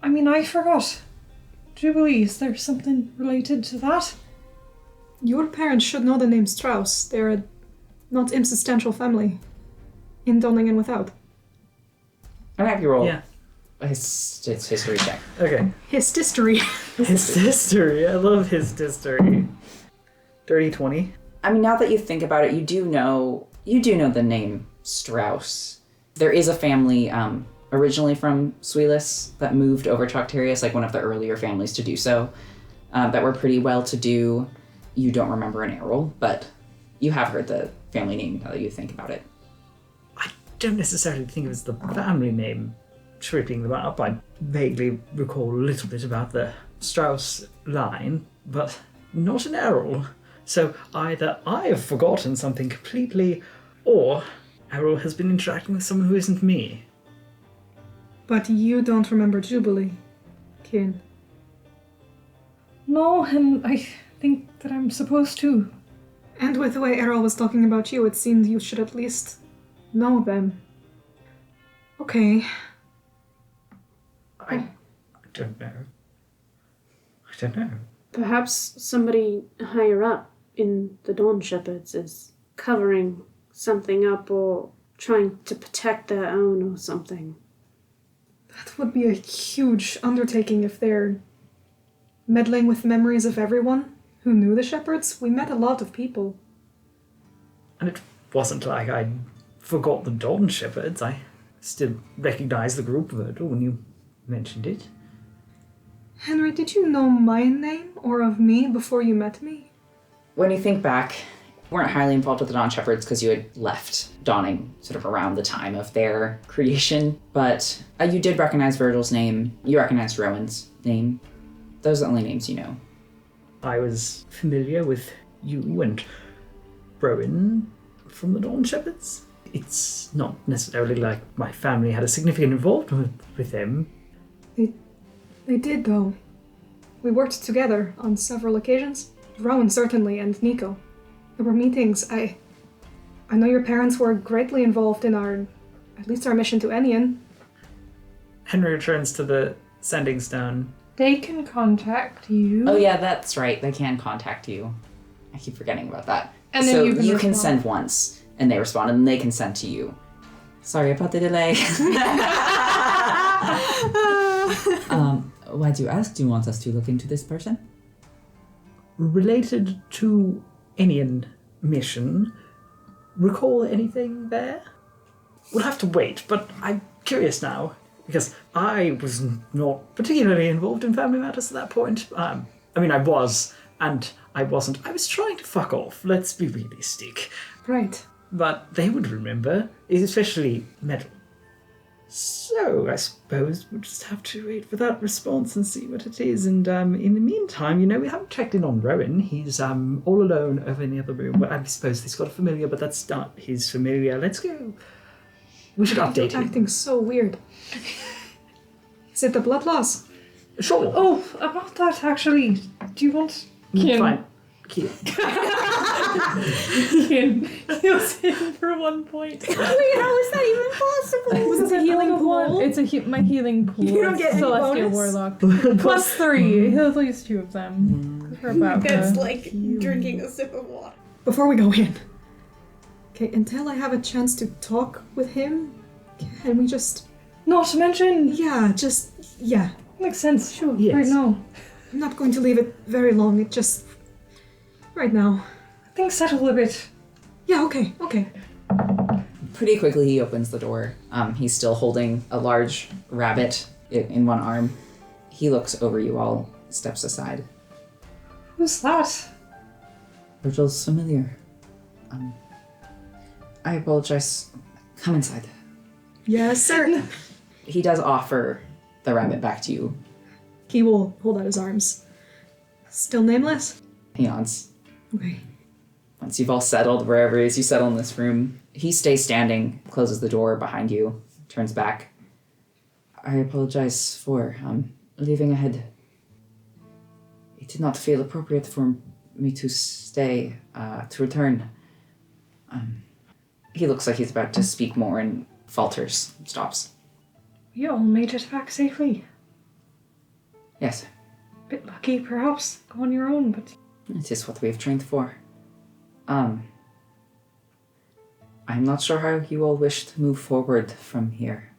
I forgot. Jubilee, is there something related to that? Your parents should know the name Strauss. They're a not insubstantial family. In Donning and Without. I'll have you roll. Yeah. It's history check. Okay. His history. His history. I love his history. Dirty 20. Now that you think about it, you do know the name Strauss. There is a family originally from Suelis that moved over to Octarius, like one of the earlier families to do so, that were pretty well-to-do. You don't remember an Errol, but you have heard the family name now that you think about it. I don't necessarily think it was the family name tripping them up. I vaguely recall a little bit about the Strauss line, but not an Errol. So either I have forgotten something completely, or Errol has been interacting with someone who isn't me. But you don't remember Jubilee, Keen. No, and I think that I'm supposed to. And with the way Errol was talking about you, it seemed you should at least know them. Okay. I don't know. I don't know. Perhaps somebody higher up in the Dawn Shepherds is covering something up or trying to protect their own or something. That would be a huge undertaking if they're meddling with memories of everyone who knew the Shepherds. We met a lot of people. And it wasn't like I forgot the Dawn Shepherds. I still recognized the group, Virgil, when you mentioned it. Henry, did you know my name or of me before you met me? When you think back, you weren't highly involved with the Dawn Shepherds because you had left Dawning sort of around the time of their creation, but you did recognize Virgil's name. You recognized Rowan's name. Those are the only names you know. I was familiar with you and Rowan from the Dawn Shepherds. It's not necessarily like my family had a significant involvement with them. They did, though. We worked together on several occasions. Rowan certainly, and Nico. There were meetings. I know your parents were greatly involved in at least our mission to Enion. Henry returns to the sending stone. They can contact you. Oh yeah, that's right. They can contact you. I keep forgetting about that. And then so you can respond. send once, and they respond, and they can send to you. Sorry about the delay. Why do you ask? Do you want us to look into this person? Related to Enian mission, recall anything there? We'll have to wait, but I'm curious now, because I was not particularly involved in family matters at that point. I was, and I wasn't. I was trying to fuck off, let's be realistic. Right. But they would remember, especially Metal. So, I suppose we'll just have to wait for that response and see what it is. And in the meantime, we haven't checked in on Rowan. He's all alone over in the other room. Well, I suppose he's got a familiar, but that's not his familiar. Let's go. We should update him. Acting so weird. Is it the blood loss? Sure. Oh, about that, actually. Do you want... Fine. Kian. Kian heals him for 1 point. Wait, how is that even possible? Was this a healing pool? It's my healing pool. You don't get any Celestial bonus? Warlock. +3. Heal at least 2 of them. 'Cause we're about That's to... like drinking a sip of water. Before we go in. Okay, until I have a chance to talk with him, can we just... Not to mention... Yeah. Makes sense. Sure. Yes. Right now. I'm not going to leave it very long, it just... Right now. Things settle a bit. Yeah, okay. Pretty quickly, he opens the door. He's still holding a large rabbit in one arm. He looks over you all, steps aside. Who's that? Virgil's familiar. I apologize. Come inside. Yes, sir. He does offer the rabbit back to you. He will hold out his arms. Still nameless? He nods. Okay. Once you've all settled wherever it is you settle in this room, he stays standing, closes the door behind you, turns back. I apologize for leaving ahead. It did not feel appropriate for me to stay, to return. He looks like he's about to speak more and falters, stops. We all made it back safely. Yes, Bit lucky, perhaps. Go on your own, but... it is what we have trained for. I'm not sure how you all wish to move forward from here.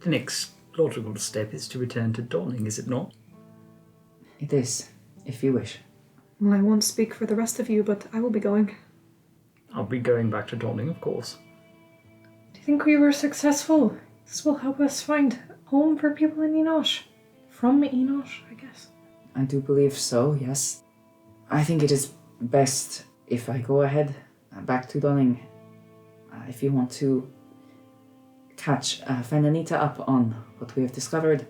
The next logical step is to return to Dawning, is it not? It is, if you wish. Well, I won't speak for the rest of you, but I will be going. I'll be going back to Dawning, of course. Do you think we were successful? This will help us find home for people in Enosh. From Enosh, I guess. I do believe so, yes. I think it is best if I go ahead back to Dunning. If you want to catch Fenanita up on what we have discovered,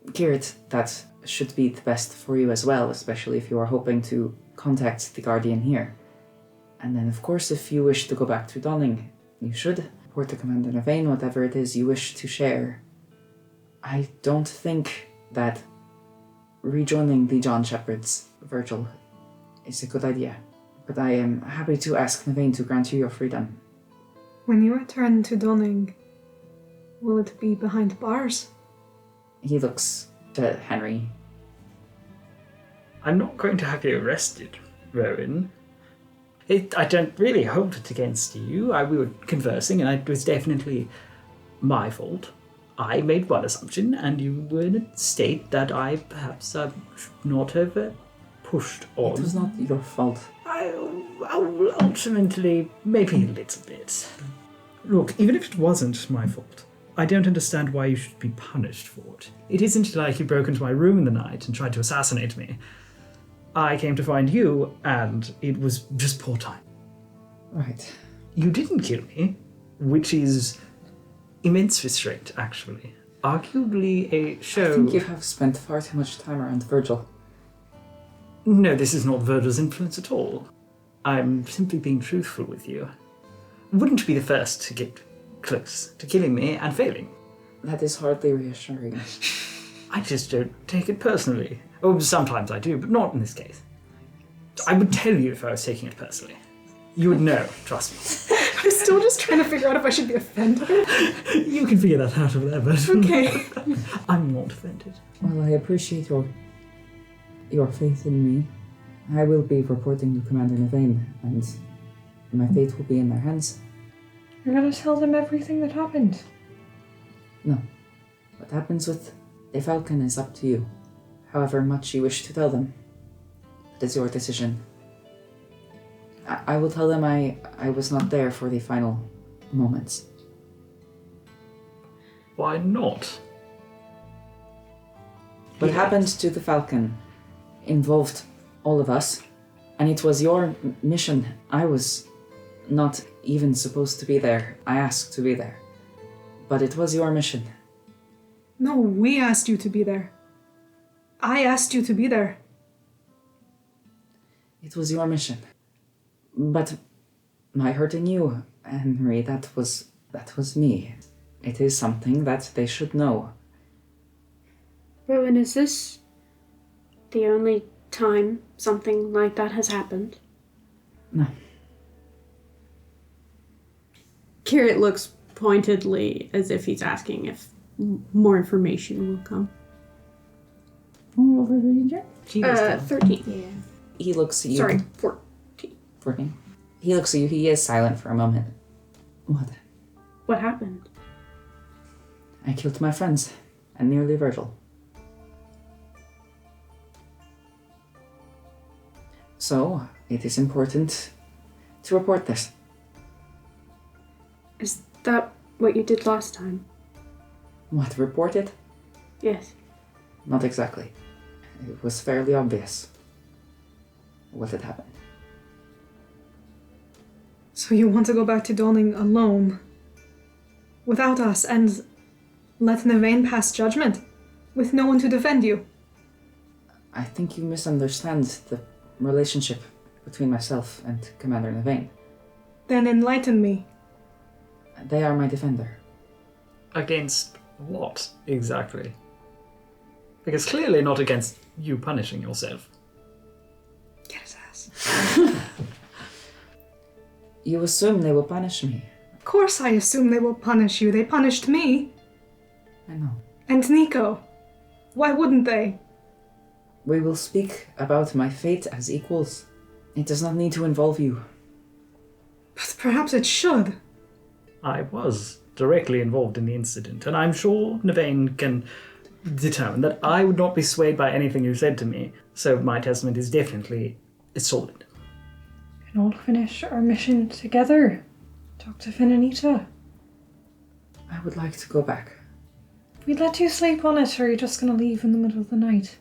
Kirit, that should be the best for you as well, especially if you are hoping to contact the Guardian here. And then, of course, if you wish to go back to Dunning, you should report to Commander Navain whatever it is you wish to share. I don't think that rejoining the John Shepherds, Virgil, is a good idea. But I am happy to ask Navain to grant you your freedom. When you return to Dunning, will it be behind bars? He looks to Henry. I'm not going to have you arrested, Rowan. I don't really hold it against you. We were conversing, and it was definitely my fault. I made one assumption, and you were in a state that I perhaps should not have pushed on. It was not your fault. Ultimately, maybe a little bit. Look, even if it wasn't my fault, I don't understand why you should be punished for it. It isn't like you broke into my room in the night and tried to assassinate me. I came to find you, and it was just poor time. Right. You didn't kill me, which is immense restraint, actually. Arguably a show... I think you have spent far too much time around Virgil. No, this is not Virgil's influence at all. I'm simply being truthful with you. Wouldn't be the first to get close to killing me and failing. That is hardly reassuring. I just don't take it personally. Oh, sometimes I do, but not in this case. I would tell you if I was taking it personally. You would know, trust me. I'm still just trying to figure out if I should be offended. You can figure that out over there, but... Okay. I'm not offended. Well, I appreciate your faith in me. I will be reporting to Commander Nevane, and my fate will be in their hands. You're gonna tell them everything that happened. No. What happens with the Falcon is up to you. However much you wish to tell them. It is your decision. I will tell them I was not there for the final moments. Why not? What happened to the Falcon involved all of us, and it was your mission. I was not even supposed to be there. I asked to be there. But it was your mission. No, we asked you to be there. I asked you to be there. It was your mission. But my hurting you, Henry, that was me. It is something that they should know. Rowan, is this the only time something like that has happened? No. Kirit looks pointedly as if he's asking if more information will come. She was done. 13. Yeah. He looks at you. Sorry, 14. 14. He looks at you. He is silent for a moment. What? What happened? I killed my friends, and nearly Virgil. So, it is important to report this. Is that what you did last time? What, report it? Yes. Not exactly. It was fairly obvious what had happened. So you want to go back to Dawning alone? Without us, and let Nevane pass judgment? With no one to defend you? I think you misunderstand the relationship between myself and Commander Nevane. Then enlighten me. They are my defender. Against what, exactly? Because clearly not against you punishing yourself. Get his ass. You assume they will punish me. Of course I assume they will punish you. They punished me. I know. And Nico. Why wouldn't they? We will speak about my fate as equals. It does not need to involve you. But perhaps it should. I was directly involved in the incident, and I'm sure Nevane can determine that I would not be swayed by anything you said to me, so my testament is definitely solid. We can all finish our mission together. Talk to Finn and Anita. I would like to go back. We'd let you sleep on it, or are you just gonna leave in the middle of the night?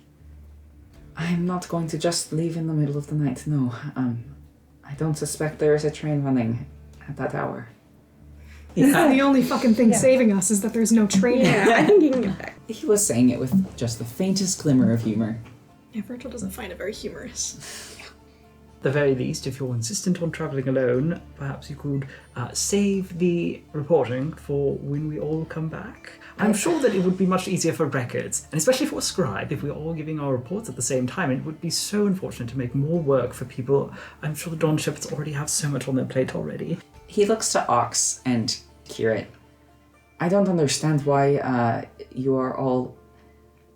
I am not going to just leave in the middle of the night, no. I don't suspect there is a train running at that hour. The only fucking thing saving us is that there's no train. Yeah, I think you can get back. He was saying it with just the faintest glimmer of humor. Yeah, Virgil doesn't find it very humorous. At the very least, if you're insistent on travelling alone, perhaps you could save the reporting for when we all come back. I'm sure that it would be much easier for records, and especially for a scribe, if we're all giving our reports at the same time. It would be so unfortunate to make more work for people. I'm sure the Dawn Shepherds already have so much on their plate already. He looks to Ox and Kirit. I don't understand why you are all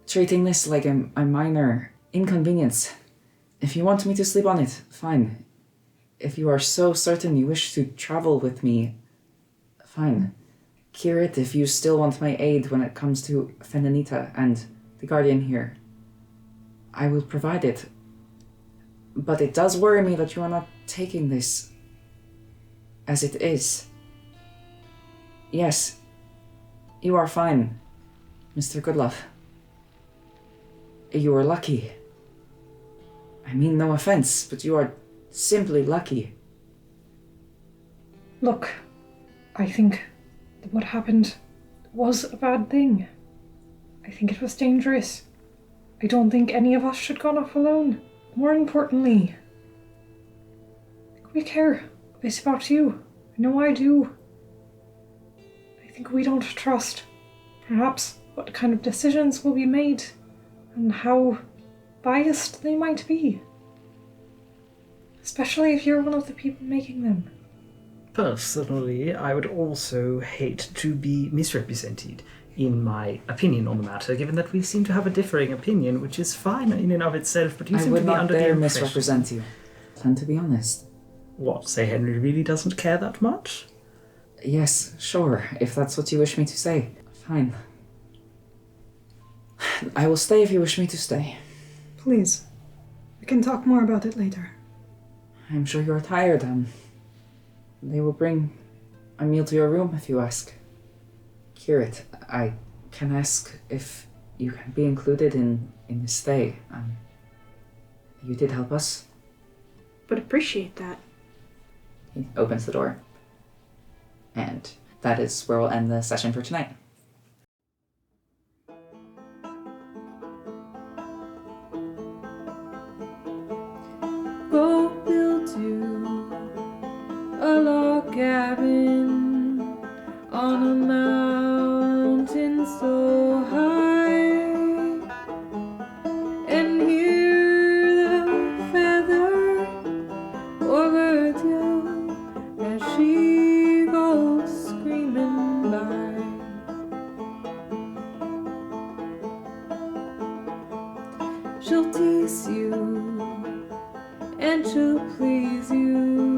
treating this like a minor inconvenience. If you want me to sleep on it, fine. If you are so certain you wish to travel with me, fine. Kirit, if you still want my aid when it comes to Fenanita and the Guardian here, I will provide it. But it does worry me that you are not taking this as it is. Yes, you are fine, Mr. Goodlove. You are lucky. I mean no offense, but you are simply lucky. Look, I think that what happened was a bad thing. I think it was dangerous. I don't think any of us should go off alone. More importantly, we care a bit about you. I know I do. I think we don't trust, perhaps, what kind of decisions will be made and how biased they might be. Especially if you're one of the people making them. Personally, I would also hate to be misrepresented in my opinion on the matter, given that we seem to have a differing opinion, which is fine in and of itself, but you I seem would to be not under the dare impression... misrepresent you. And to be honest, What, say Henry really doesn't care that much? yes, sure, if that's what you wish me to say. Fine. I will stay if you wish me to stay. Please. We can talk more about it later. I'm sure you're tired, they will bring a meal to your room if you ask. Curate, I can ask if you can be included in the stay. You did help us. Would appreciate that. He opens the door. And that is where we'll end the session for tonight. Go build you a log cabin on a mountain so high, and hear the feather overtune as she goes screaming by. She'll tease you and she'll please you